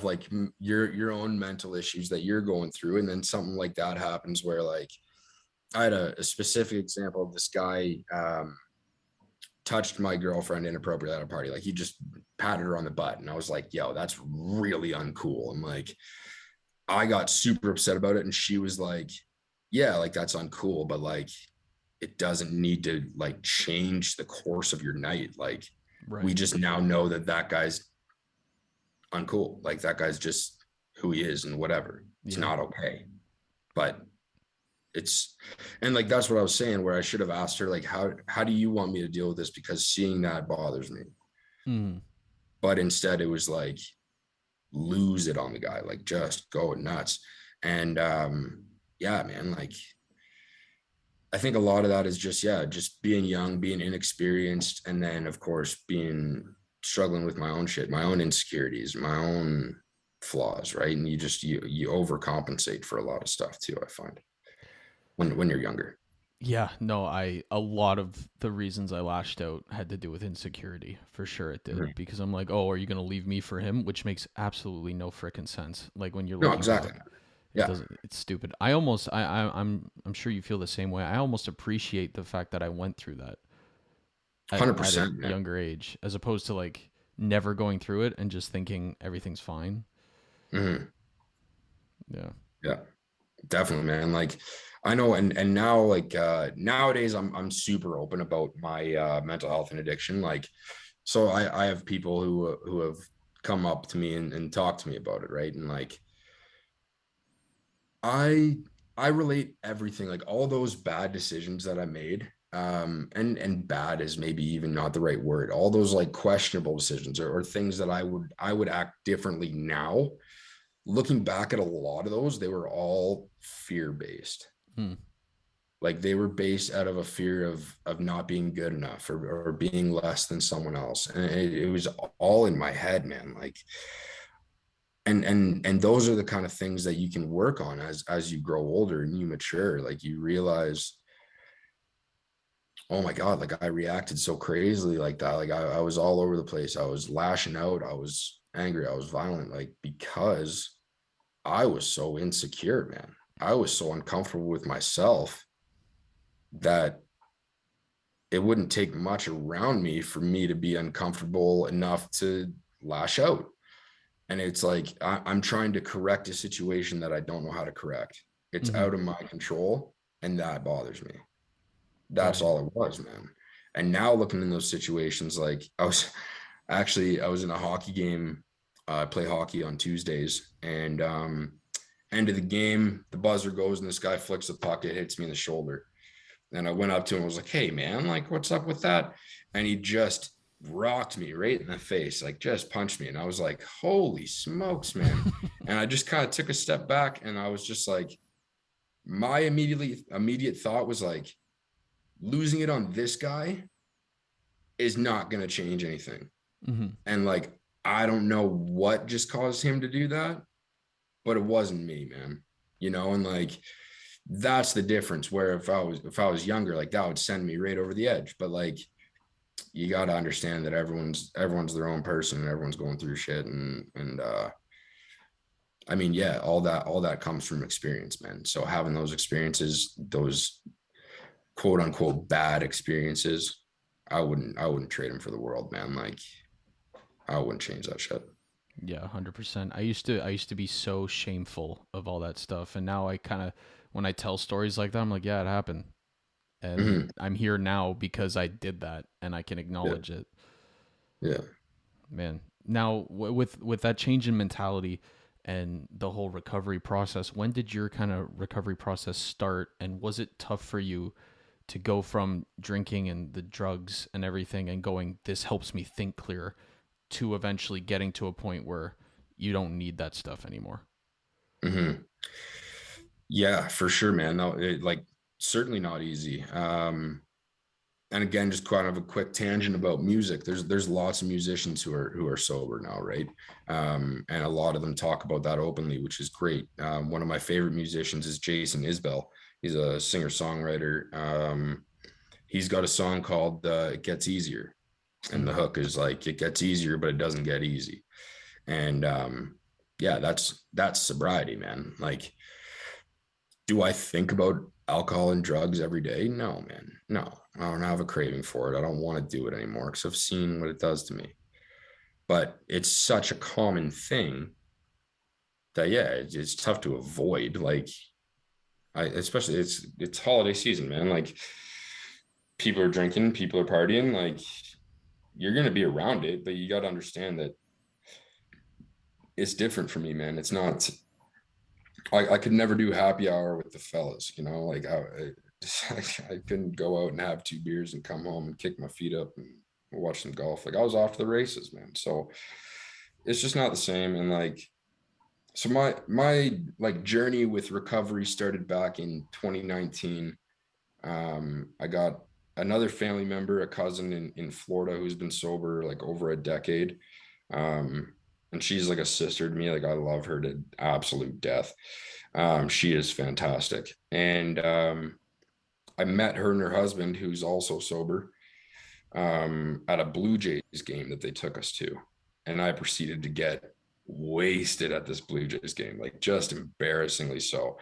like your own mental issues that you're going through, and then something like that happens where like I had a specific example of this guy touched my girlfriend inappropriately at a party. Like he just patted her on the butt, and I was like, "Yo, that's really uncool." And like I got super upset about it, and she was like, "Yeah, like that's uncool, but like it doesn't need to like change the course of your night. Like we Right. just now know that that guy's uncool. Like that guy's just who he is, and whatever. It's Yeah. not okay." But it's and like that's what I was saying, where I should have asked her like how do you want me to deal with this, because seeing that bothers me. Mm. But instead it was like lose it on the guy, like just go nuts. And yeah, man, like I think a lot of that is just yeah, just being young, being inexperienced, and then of course being struggling with my own shit, my own insecurities, my own flaws, right? And you overcompensate for a lot of stuff too, I find, when you're younger. Yeah, no, a lot of the reasons I lashed out had to do with insecurity. For sure it did. Mhm. Because I'm like, oh, are you gonna leave me for him? Which makes absolutely no frickin' sense. Like when you're No, looking exactly. back. It Yeah, doesn't it's stupid. I almost I'm sure you feel the same way. I almost appreciate the fact that I went through that at a 100%, man. younger age, as opposed to like never going through it and just thinking everything's fine. Mhm. Yeah. Yeah, definitely, man. Like I know, and now like nowadays I'm super open about my mental health and addiction. Like so I have people who have come up to me and talked to me about it, right? And like I I relate everything, like all those bad decisions that I made. And bad is maybe even not the right word. All those like questionable decisions, or things that I would act differently now. Looking back at a lot of those, they were all fear based. Hmm. Like they were based out of a fear of not being good enough, or being less than someone else, and it was all in my head, man. Like and those are the kind of things that you can work on as you grow older and you mature. Like you realize, oh my god, like I reacted so crazily like that. Like I was all over the place, I was lashing out, I was angry, I was violent, like because I was so insecure, man. I was so uncomfortable with myself that it wouldn't take much around me for me to be uncomfortable enough to lash out. And it's like I'm trying to correct a situation that I don't know how to correct. It's Mm-hmm. out of my control, and that bothers me. That's Right. all it was, man. And now looking in those situations, like I was in a hockey game. I play hockey on Tuesdays, and end of the game, the buzzer goes, and this guy flicks the puck. It hits me in the shoulder. And I went up to him and was like, "Hey, man, like, what's up with that?" And he just rocked me right in the face, like, just punched me. And I was like, "Holy smokes, man." And I just kind of took a step back, and I was just like, my immediate thought was like, losing it on this guy is not going to change anything. Mm-hmm. And like, I don't know what just caused him to do that, but it wasn't me, man. And like, that's the difference. Where if I was younger, like that would send me right over the edge. But like you got to understand that everyone's their own person, and everyone's going through shit. And I mean, yeah, all that comes from experience, man. So having those experiences, those quote unquote bad experiences, I wouldn't trade them for the world, man. Like I wouldn't change that shit. Yeah, 100%. I used to be so shameful of all that stuff, and now I kind of when I tell stories like that, I'm like, yeah, it happened. And Mm-hmm. I'm here now because I did that and I can Yeah, acknowledge it. yeah. Man. Now with that change in mentality, and the whole recovery process. When did your kind of recovery process start, and was it tough for you to go from drinking and the drugs and everything and going, this helps me think clear, to eventually getting to a point where you don't need that stuff anymore? Hmm. Yeah, for sure, man. No, like certainly not easy. And again, just kind of a quick tangent about music. There's lots of musicians who are sober now, right? And a lot of them talk about that openly, which is great. One of my favorite musicians is Jason Isbell. He's a singer songwriter. He's got a song called "It Gets Easier," and Mm. the hook is like, "It gets easier, but it doesn't get easy." And yeah, that's sobriety, man. Like, do I think about alcohol and drugs every day? No, man. No, I don't have a craving for it. I don't want to do it anymore because I've seen what it does to me. But it's such a common thing that yeah, it's tough to avoid. Like I especially it's holiday season, man. Like people are drinking, people are partying. Like you're gonna be around it, but you got to understand that it's different for me, man. It's not. I could never do happy hour with the fellas, you know, like I couldn't go out and have 2 beers and come home and kick my feet up and watch some golf. Like I was off to the races, man. So it's just not the same. And like, so my like journey with recovery started back in 2019. I got another family member, a cousin in Florida who's been sober like over a decade. Um, and she's like a sister to me. Like I love her to absolute death. She is fantastic. And I met her and her husband, who's also sober, at a Blue Jays game that they took us to. And I proceeded to get wasted at this Blue Jays game, like just embarrassingly so.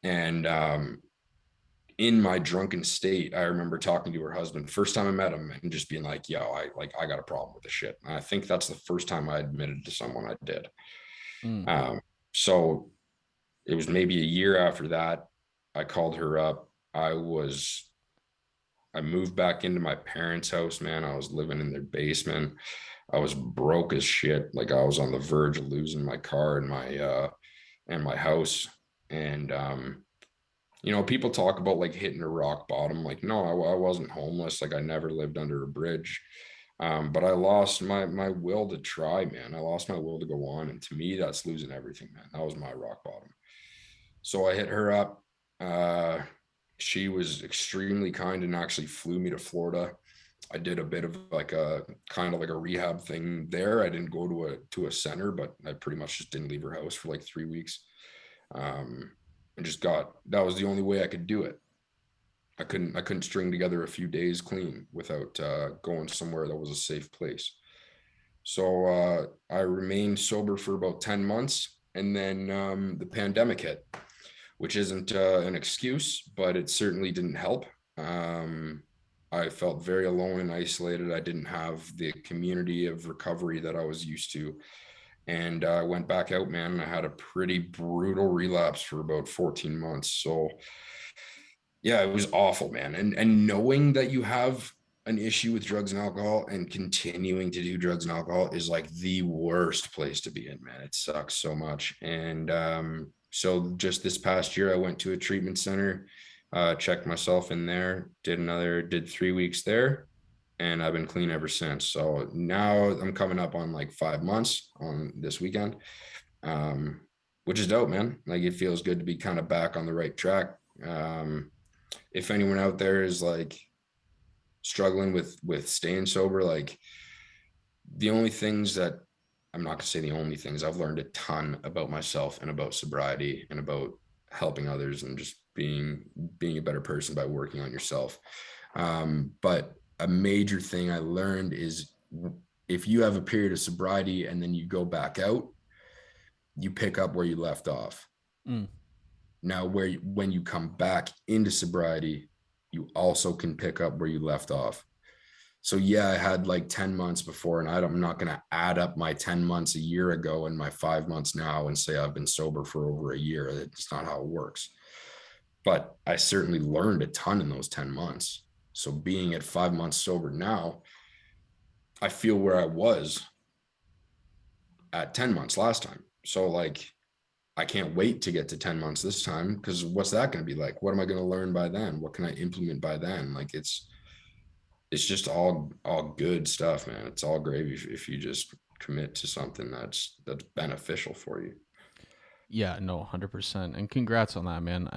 And in my drunken state, I remember talking to her husband first time I met him and just being like, yo, I got a problem with this shit. And I think that's the first time I admitted to someone I did. Mm. So it was maybe a year after that. I called her up. I moved back into my parents' house, man. I was living in their basement. I was broke as shit. Like I was on the verge of losing my car and my house. And people talk about like hitting a rock bottom. Like, no, I wasn't homeless. Like I never lived under a bridge. But I lost my will to try, man. I lost my will to go on. And to me, that's losing everything, man. That was my rock bottom. So I hit her up. She was extremely kind and actually flew me to Florida. I did a bit of like a kind of like a rehab thing there. I didn't go to a center, but I pretty much just didn't leave her house for like 3 weeks. And just got that was the only way I could do it. I couldn't string together a few days clean without going somewhere that was a safe place. So I remained sober for about 10 months, and then the pandemic hit, which isn't an excuse, but it certainly didn't help. Um, I felt very alone and isolated. I didn't have the community of recovery that I was used to. And I went back out, man. And I had a pretty brutal relapse for about 14 months. So yeah, it was awful, man. And knowing that you have an issue with drugs and alcohol and continuing to do drugs and alcohol is like the worst place to be in, man. It sucks so much. And so just this past year, I went to a treatment center, checked myself in there, did 3 weeks there, and I've been clean ever since. So now I'm coming up on like 5 months on this weekend, um, which is dope, man. Like it feels good to be kind of back on the right track. If anyone out there is like struggling with staying sober, like the only things that I'm not gonna say the only things, I've learned a ton about myself and about sobriety and about helping others and just being a better person by working on yourself. But a major thing I learned is if you have a period of sobriety and then you go back out, you pick up where you left off. Mm. Now, when you come back into sobriety, you also can pick up where you left off. So yeah, I had like 10 months before, and I'm not going to add up my 10 months a year ago and my 5 months now and say I've been sober for over a year. It's not how it works. But I certainly learned a ton in those 10 months. So being at 5 months sober now, I feel where I was at 10 months last time. So like, I can't wait to get to 10 months this time, because what's that going to be like? What am I going to learn by then? What can I implement by then? Like it's just all good stuff, man. It's all gravy if you just commit to something that's beneficial for you. Yeah, no, 100%. And congrats on that, man.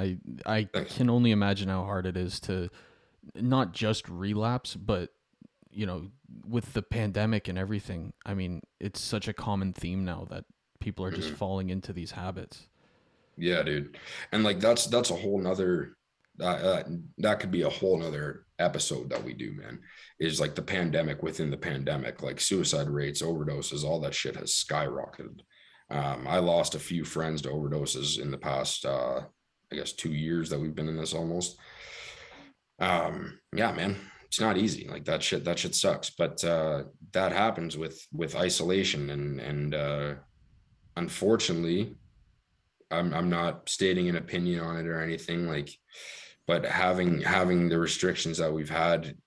I Thanks. can only imagine how hard it is to not just relapse, but with the pandemic and everything. I mean, it's such a common theme now that people are just Mhm. falling into these habits. Yeah, dude. And like that's a whole nother that could be a whole nother episode that we do, man. Is like the pandemic within the pandemic, like suicide rates, overdoses, all that shit has skyrocketed. I lost a few friends to overdoses in the past I guess 2 years that we've been in this almost. Yeah, man, it's not easy. Like that shit sucks. But that happens with isolation and unfortunately I'm not stating an opinion on it or anything like, but having the restrictions that we've had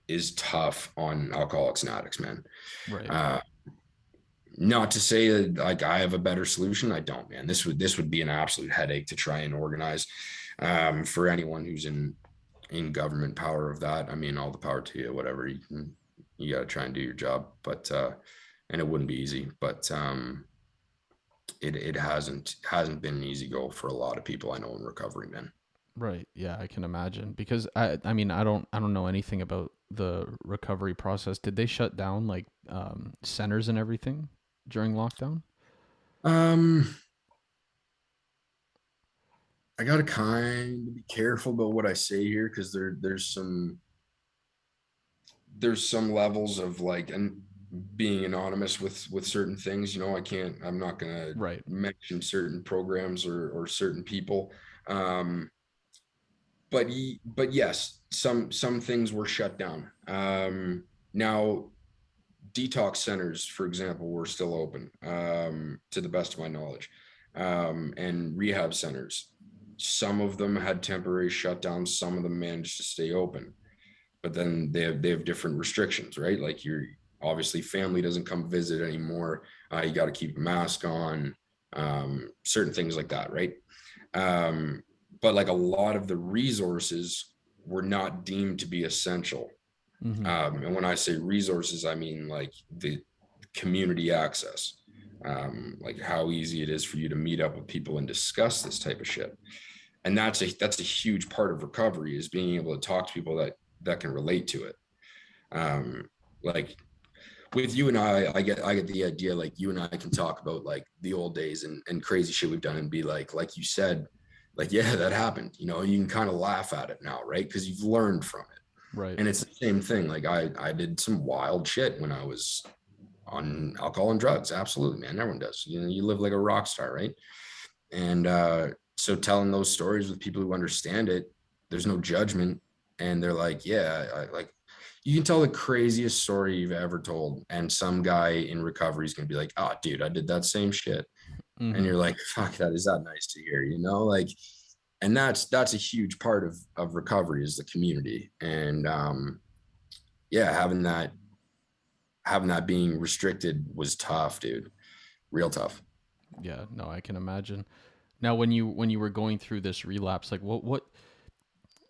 is tough on alcoholics and addicts, man. Right. Uh, Not to say that like I have a better solution. I don't, man. This would be an absolute headache to try and organize for anyone who's in government power of that. I mean, all the power to you, whatever you got to try and do your job, but and it wouldn't be easy, but it hasn't been an easy go for a lot of people I know in recovery, man. Right. Yeah, I can imagine because I mean, I don't know anything about the recovery process. Did they shut down like centers and everything during lockdown? Um, I gotta kind of be careful about what I say here because there's some levels of like and being anonymous with certain things. I'm not gonna Right. mention certain programs or certain people. Um, but yes, some things were shut down. Now detox centers, for example, were still open, to the best of my knowledge, and rehab centers. Some of them had temporary shutdowns. Some of them managed to stay open, but then they have different restrictions, right? Like you're obviously family doesn't come visit anymore. You got to keep a mask on, certain things like that, right? Um, but like a lot of the resources were not deemed to be essential. Mm-hmm. And when I say resources, I mean like the community access, like how easy it is for you to meet up with people and discuss this type of shit. And that's a huge part of recovery is being able to talk to people that can relate to it. Like with you and I get the idea like you and I can talk about like the old days and crazy shit we've done and be like you said, like, yeah, that happened, you can kind of laugh at it now, right? Because you've learned from it. Right. And it's the same thing. Like I did some wild shit when I was on alcohol and drugs. Absolutely, man. Everyone does. You live like a rock star, right? And so telling those stories with people who understand it, there's no judgment. And they're like, yeah, like you can tell the craziest story you've ever told. And some guy in recovery is going to be like, oh, dude, I did that same shit. And Mm-hmm. you're like, fuck, that is that nice to hear, like, and that's a huge part of recovery is the community. And yeah, having that being restricted was tough, dude. Real tough. Yeah. No, I can imagine. Now, when you were going through this relapse, like what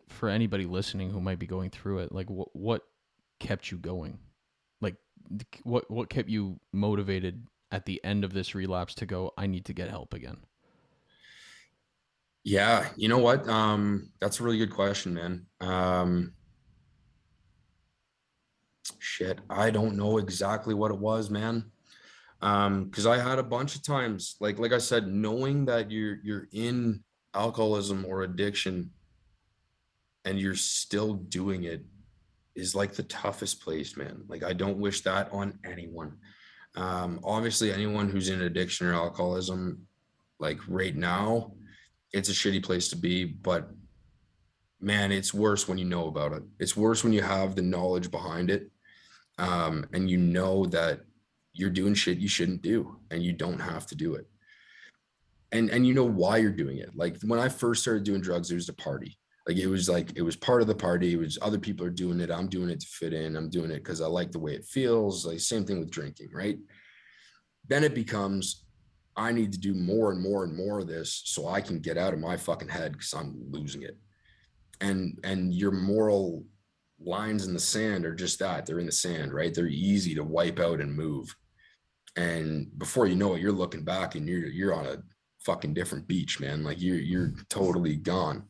for anybody listening who might be going through it, like what kept you going? Like what kept you motivated at the end of this relapse to go, I need to get help again? Yeah, you know what? That's a really good question, man. Shit, I don't know exactly what it was, man. Because I had a bunch of times, like I said, knowing that you're in alcoholism or addiction and you're still doing it is like the toughest place, man. Like I don't wish that on anyone. Obviously, anyone who's in addiction or alcoholism, like right now, it's a shitty place to be, but man, it's worse when you know about it. It's worse when you have the knowledge behind it, and you know that you're doing shit you shouldn't do, and you don't have to do it, and you know why you're doing it. Like when I first started doing drugs, it was to party. Like it was part of the party. It was other people are doing it. I'm doing it to fit in. I'm doing it because I like the way it feels. Like same thing with drinking, right? Then it becomes I need to do more and more and more of this so I can get out of my fucking head because I'm losing it. And your moral lines in the sand are just that. They're in the sand, right? They're easy to wipe out and move. And before you know it, you're looking back and you're on a fucking different beach, man. Like you're totally gone.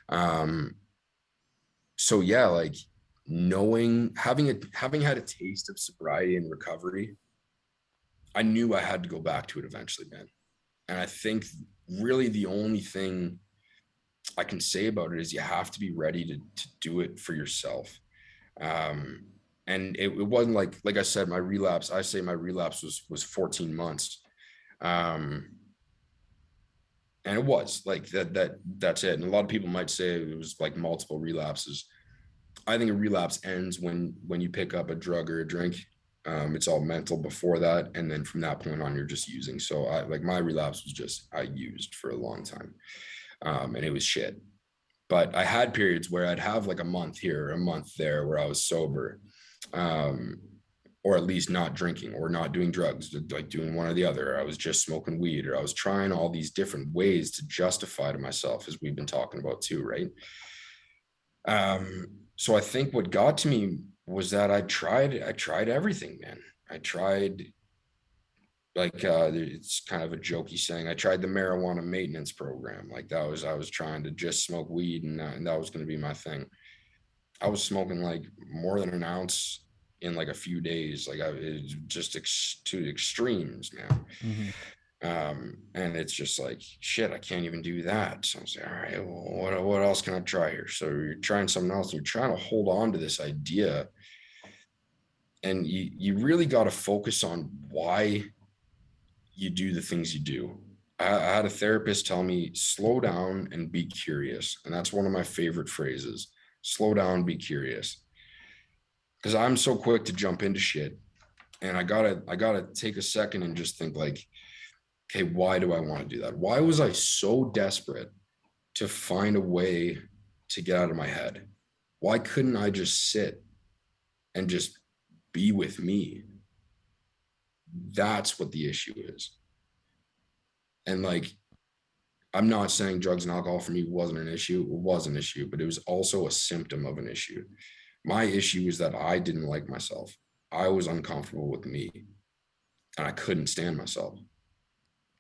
Um, so yeah, like knowing having had a taste of sobriety and recovery, I knew I had to go back to it eventually, man. And I think really the only thing I can say about it is you have to be ready to do it for yourself. Um, and it wasn't like I said, I say my relapse was 14 months. Um, and it was like that's it. And a lot of people might say it was like multiple relapses. I think a relapse ends when you pick up a drug or a drink. It's all mental before that, and then from that point on, you're just using. So I like my relapse was just I used for a long time, and it was shit. But I had periods where I'd have like a month here, a month there, where I was sober, um, or at least not drinking or not doing drugs, like doing one or the other. I was just smoking weed, or I was trying all these different ways to justify to myself, as we've been talking about too, right? So I think what got to me was that I tried everything, man. I tried it's kind of a jokey saying. I tried the marijuana maintenance program. Like that was I was trying to just smoke weed, and that was going to be my thing. I was smoking like more than an ounce in like a few days. Like it was just to extremes, man. Mm-hmm. And it's just like shit. I can't even do that. So I was like, all right, well, what else can I try here? So you're trying something else, and you're trying to hold on to this idea, and you really got to focus on why you do the things you do. I had a therapist tell me, slow down and be curious. And that's one of my favorite phrases. Slow down, be curious. Because I'm so quick to jump into shit. And I gotta take a second and just think like, okay, why do I want to do that? Why was I so desperate to find a way to get out of my head? Why couldn't I just sit and just be with me? That's what the issue is. And like I'm not saying drugs and alcohol for me wasn't an issue. It was an issue, but it was also a symptom of an issue. My issue is that I didn't like myself. I was uncomfortable with me and I couldn't stand myself.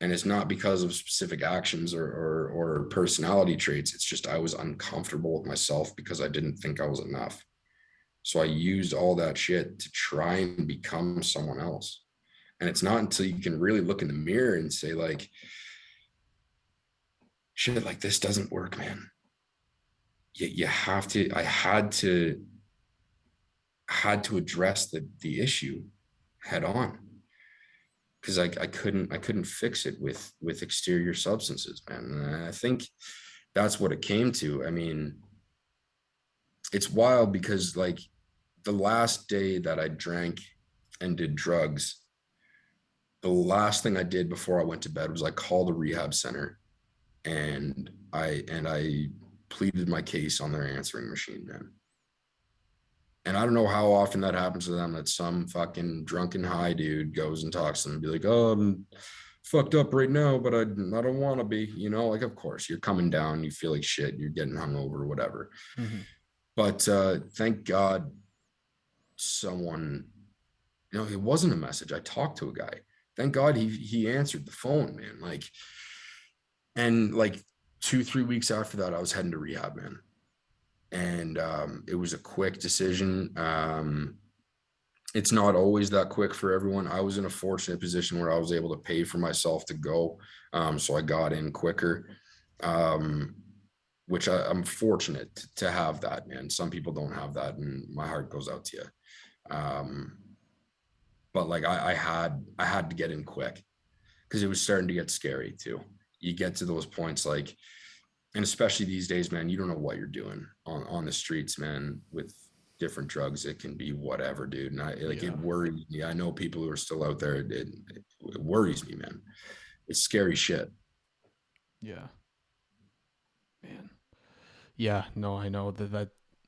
And it's not because of specific actions or personality traits. It's just I was uncomfortable with myself because I didn't think I was enough. So I used all that shit to try and become someone else. And it's not until you can really look in the mirror and say, like, shit, like this doesn't work, man. You have to, I had to address the issue head on because I couldn't fix it with exterior substances, man. And I think that's what it came to. I mean, it's wild because like the last day that I drank and did drugs, the last thing I did before I went to bed was I called a rehab center and I pleaded my case on their answering machine, man. And I don't know how often that happens to them that some fucking drunken high dude goes and talks to them and be like, oh, I'm fucked up right now, but I don't want to be, like, of course, you're coming down, you feel like shit, you're getting hungover, whatever. Mm-hmm. But thank God someone, it wasn't a message. I talked to a guy. Thank God he answered the phone, man. Like, and like 2, 3 weeks after that, I was heading to rehab, man. And it was a quick decision. It's not always that quick for everyone. I was in a fortunate position where I was able to pay for myself to go. So I got in quicker, um, which I'm fortunate to have that, man. Some people don't have that, and my heart goes out to you. But like I had to get in quick because it was starting to get scary too. You get to those points like, and especially these days, man, you don't know what you're doing on the streets, man, with different drugs. It can be whatever, dude. And it Yeah. worries me. I know people who are still out there. It worries me, man. It's scary shit. Yeah. Man. Yeah. No, I know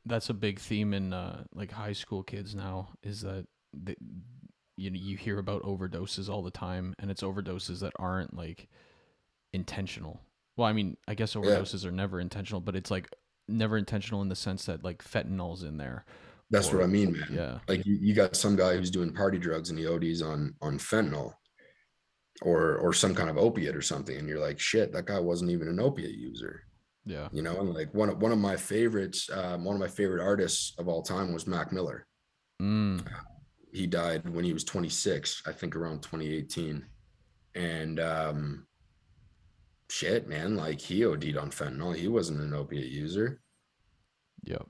that's a big theme in like high school kids now is that you hear about overdoses all the time, and it's overdoses that aren't like intentional. Well, I mean, I guess Yeah, overdoses are never intentional, but it's like never intentional in the sense that like fentanyl's in there, that's what I or mean, man. yeah, Like you got some guy who's doing party drugs and he ODs on fentanyl or some kind of opiate or something, and you're like, shit, that guy wasn't even an opiate user. yeah. You know, and like one of my favorites, one of my favorite artists of all time was Mac Miller. Mm, He died when he was 26, I think around 2018. And shit, man, like he OD'd on fentanyl. He wasn't an opiate user. yep.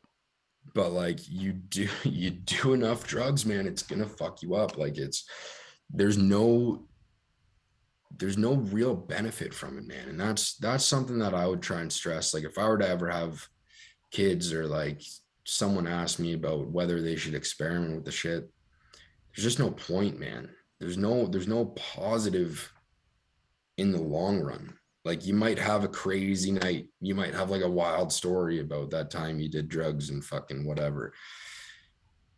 But like you do enough drugs, man, it's gonna fuck you up. Like there's no there's no real benefit from it, man. And that's something that I would try and stress. Like if I were to ever have kids or like someone asked me about whether they should experiment with the shit, there's just no point, man. There's no positive in the long run. Like you might have a crazy night. You might have like a wild story about that time you did drugs and fucking whatever.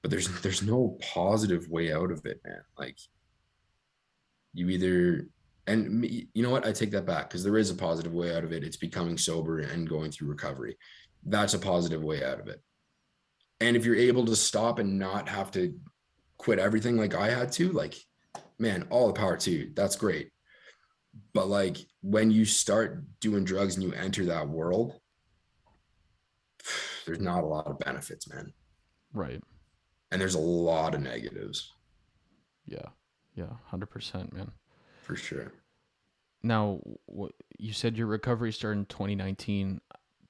But there's no positive way out of it, man. Like you either and you know what? I take that back because there is a positive way out of it. It's becoming sober and going through recovery. That's a positive way out of it. And if you're able to stop and not have to quit everything like I had to, like, man, all the power to you. That's great. But like when you start doing drugs and you enter that world, there's not a lot of benefits, man. Right. And there's a lot of negatives Yeah. Yeah. 100%, man. for sure. Now, what you said your recovery started in 2019.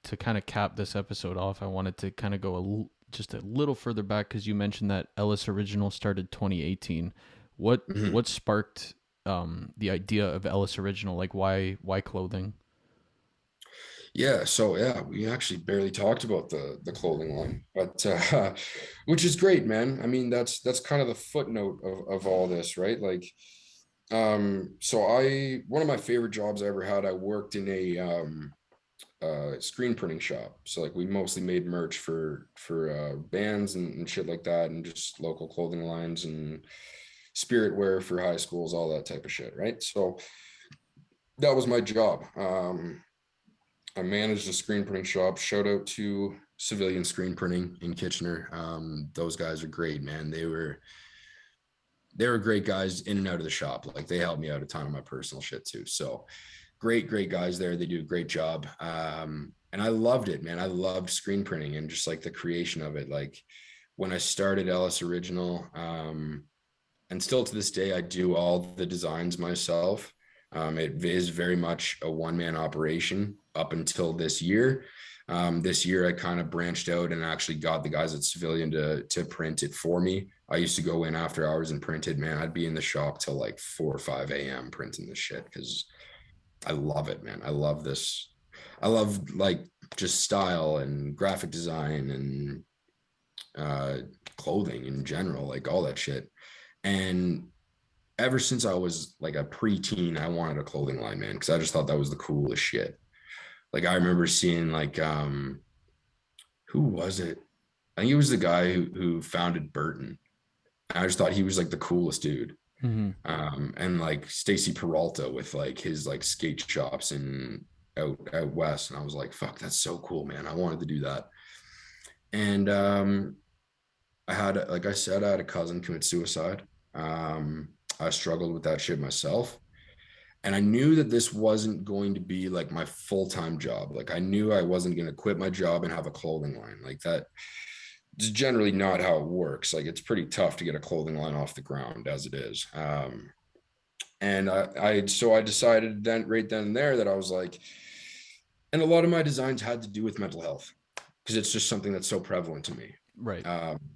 To kind of cap this episode off, I wanted to kind of go just a little further back because you mentioned that Elis Original started 2018. What Mhm. what sparked the idea of Elis Original? Like why clothing? Yeah, so yeah, we actually barely talked about the clothing line, but which is great, man. I mean, that's kind of the footnote of all this, right? Like, so I one of my favorite jobs I ever had, I worked in a screen printing shop. So like we mostly made merch for bands and shit like that, and just local clothing lines and spirit wear for high schools, all that type of shit, right? So that was my job. I managed a screen printing shop. Shout out to Civilian Screen Printing in Kitchener. Those guys are great, man. They were great guys in and out of the shop. Like they helped me out a ton of my personal shit too. So great guys there. They do a great job. And I loved it, man. I loved screen printing and just like the creation of it. Like when I started Elis Original, and still to this day, I do all the designs myself. It is very much a one-man operation up until this year. This year, I kind of branched out and actually got the guys at Civilian to print it for me. I used to go in after hours and print it. Man, I'd be in the shop till like 4 or 5 a.m. printing this shit because I love it, man. I love this. I love like just style and graphic design and clothing in general, like all that shit. And ever since I was like a preteen, I wanted a clothing line, man, because I just thought that was the coolest shit. Like I remember seeing like who was it? I think it was the guy who founded Burton. I just thought he was like the coolest dude. Mm-hmm. And like Stacy Peralta with like his like skate shops and out west. And I was like, fuck, that's so cool, man. I wanted to do that. And I had, like I said, I had a cousin commit suicide. I struggled with that shit myself. And I knew that this wasn't going to be like my full-time job. Like I knew I wasn't going to quit my job and have a clothing line. Like that is generally not how it works. Like it's pretty tough to get a clothing line off the ground as it is. And so I decided then right then and there that I was like, and a lot of my designs had to do with mental health because it's just something that's so prevalent to me. Right.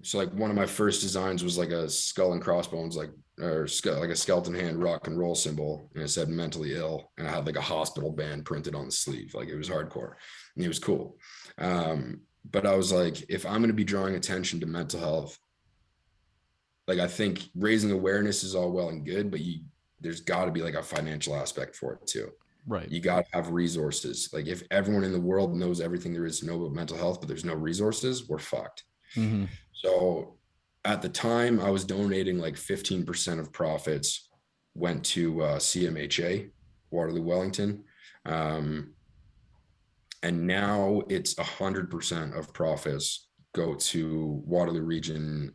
So like one of my first designs was like a skull and crossbones, like or like a skeleton hand rock and roll symbol, and it said mentally ill, and I had like a hospital band printed on the sleeve. Like it was hardcore, and it was cool. But I was like, if I'm going to be drawing attention to mental health, like I think raising awareness is all well and good, but there's got to be like a financial aspect for it too. Right. You got to have resources. Like if everyone in the world knows everything there is to know about mental health, but there's no resources, we're fucked. Mm-hmm. So At the time, I was donating like 15% of profits went to CMHA, Waterloo, Wellington. And now it's 100% of profits go to Waterloo Region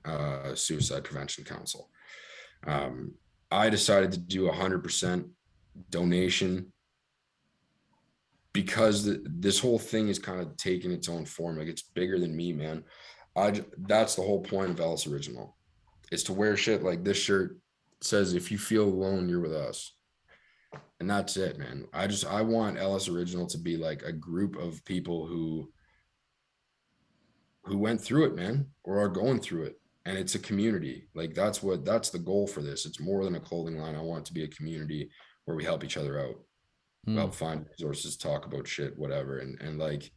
Suicide Prevention Council. Um, I decided to do 100% donation because this whole thing is kind of taking its own form. Like, it's bigger than me, man. That's the whole point of Elis Original, is to wear shit like this shirt says, if you feel alone, you're with us. And that's it, man. I want Elis Original to be like a group of people who went through it, man, or are going through it. And it's a community. Like, that's the goal for this. It's more than a clothing line. I want it to be a community where we help each other out, help find resources, talk about shit, whatever. And like,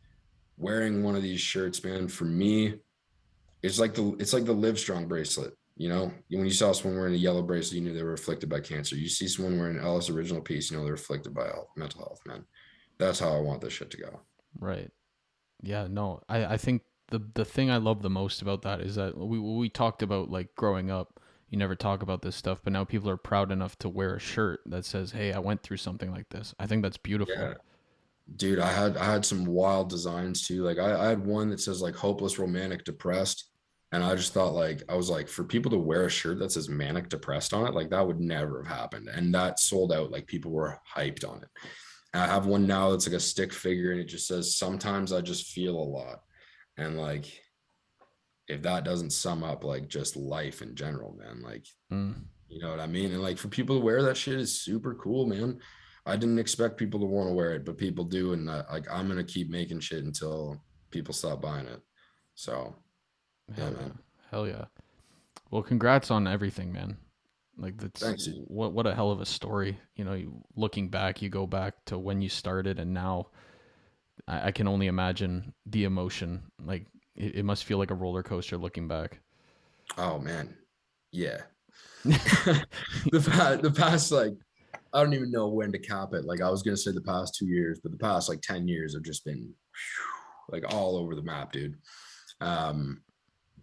wearing one of these shirts, man, for me, it's like the Live Strong bracelet. You know, when you saw someone wearing a yellow bracelet, you knew they were afflicted by cancer. You see someone wearing an Elis Original piece, you know they're afflicted by mental health, man. That's how I want this shit to go. Right. Yeah, no, I think the thing I love the most about that is that we talked about, like, growing up, you never talk about this stuff, but now people are proud enough to wear a shirt that says, hey, I went through something like this. I think that's beautiful. Yeah. Dude, I had some wild designs too. Like, I had one that says like hopeless, romantic, depressed. And I just thought, like, I was like, for people to wear a shirt that says manic depressed on it, like, that would never have happened. And that sold out. Like, people were hyped on it. And I have one now that's like a stick figure, and it just says, sometimes I just feel a lot. And like, if that doesn't sum up like just life in general, man, like, you know what I mean? And like, for people to wear that shit is super cool, man. I didn't expect people to want to wear it, but people do. And like, I'm going to keep making shit until people stop buying it. So yeah, man. Hell yeah. Well, congrats on everything, man. Like, that's Thanks, dude. what a hell of a story. You know, looking back, you go back to when you started, and now I can only imagine the emotion. Like, it must feel like a roller coaster looking back. Oh man. Yeah. the past, like, I don't even know when to cap it. Like, I was going to say the past 2 years, but the past like 10 years have just been like all over the map, dude.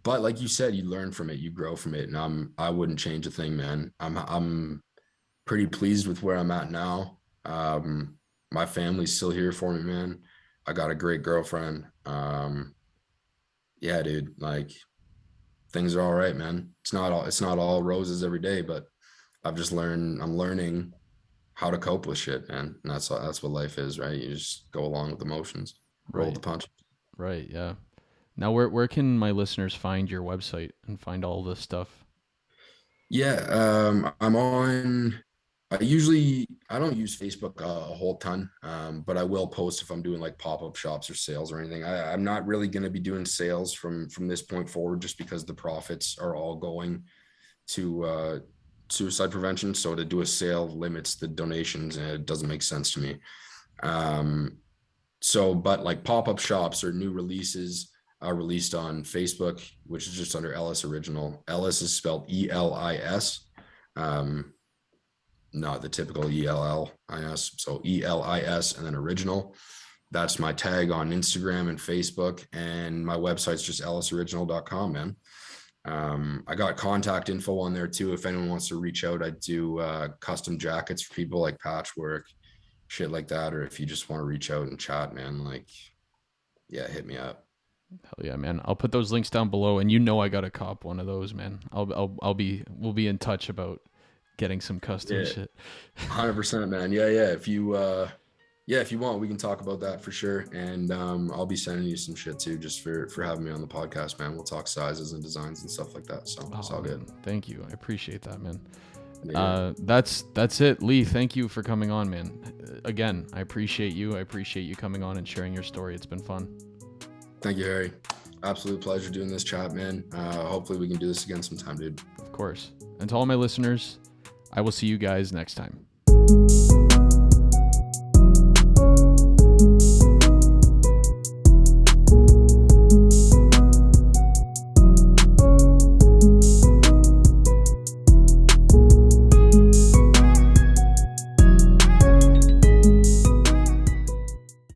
But like you said, you learn from it, you grow from it. And I wouldn't change a thing, man. I'm pretty pleased with where I'm at now. My family's still here for me, man. I got a great girlfriend. Yeah, dude, like, things are all right, man. It's not all roses every day, but I'm learning how to cope with shit, man. And that's what life is, right? You just go along with emotions, roll the punch. Right. Yeah. Now, where can my listeners find your website and find all this stuff? Yeah, I don't use Facebook a whole ton, but I will post if I'm doing like pop-up shops or sales or anything. I'm not really going to be doing sales from this point forward, just because the profits are all going to suicide prevention. So to do a sale limits the donations, and it doesn't make sense to me. But like pop-up shops or new releases are released on Facebook, which is just under Elis Original. Elis is spelled ELIS, not the typical ELLIS. So ELIS and then Original. That's my tag on Instagram and Facebook, and my website's just elisoriginal.com, man. I got contact info on there too. If anyone wants to reach out, I do custom jackets for people, like patchwork, shit like that. Or if you just want to reach out and chat, man, like, yeah, hit me up. Hell yeah, man. I'll put those links down below, and you know I got to cop one of those, man. We'll be in touch about getting some custom shit. 100%, man. Yeah. If you want, we can talk about that for sure. And I'll be sending you some shit too, just for having me on the podcast, man. We'll talk sizes and designs and stuff like that. So it's all good. Thank you. I appreciate that, man. Yeah. That's it, Lee. Thank you for coming on, man. Again, I appreciate you. I appreciate you coming on and sharing your story. It's been fun. Thank you, Harry. Absolute pleasure doing this chat, man. Hopefully we can do this again sometime, dude. Of course. And to all my listeners, I will see you guys next time.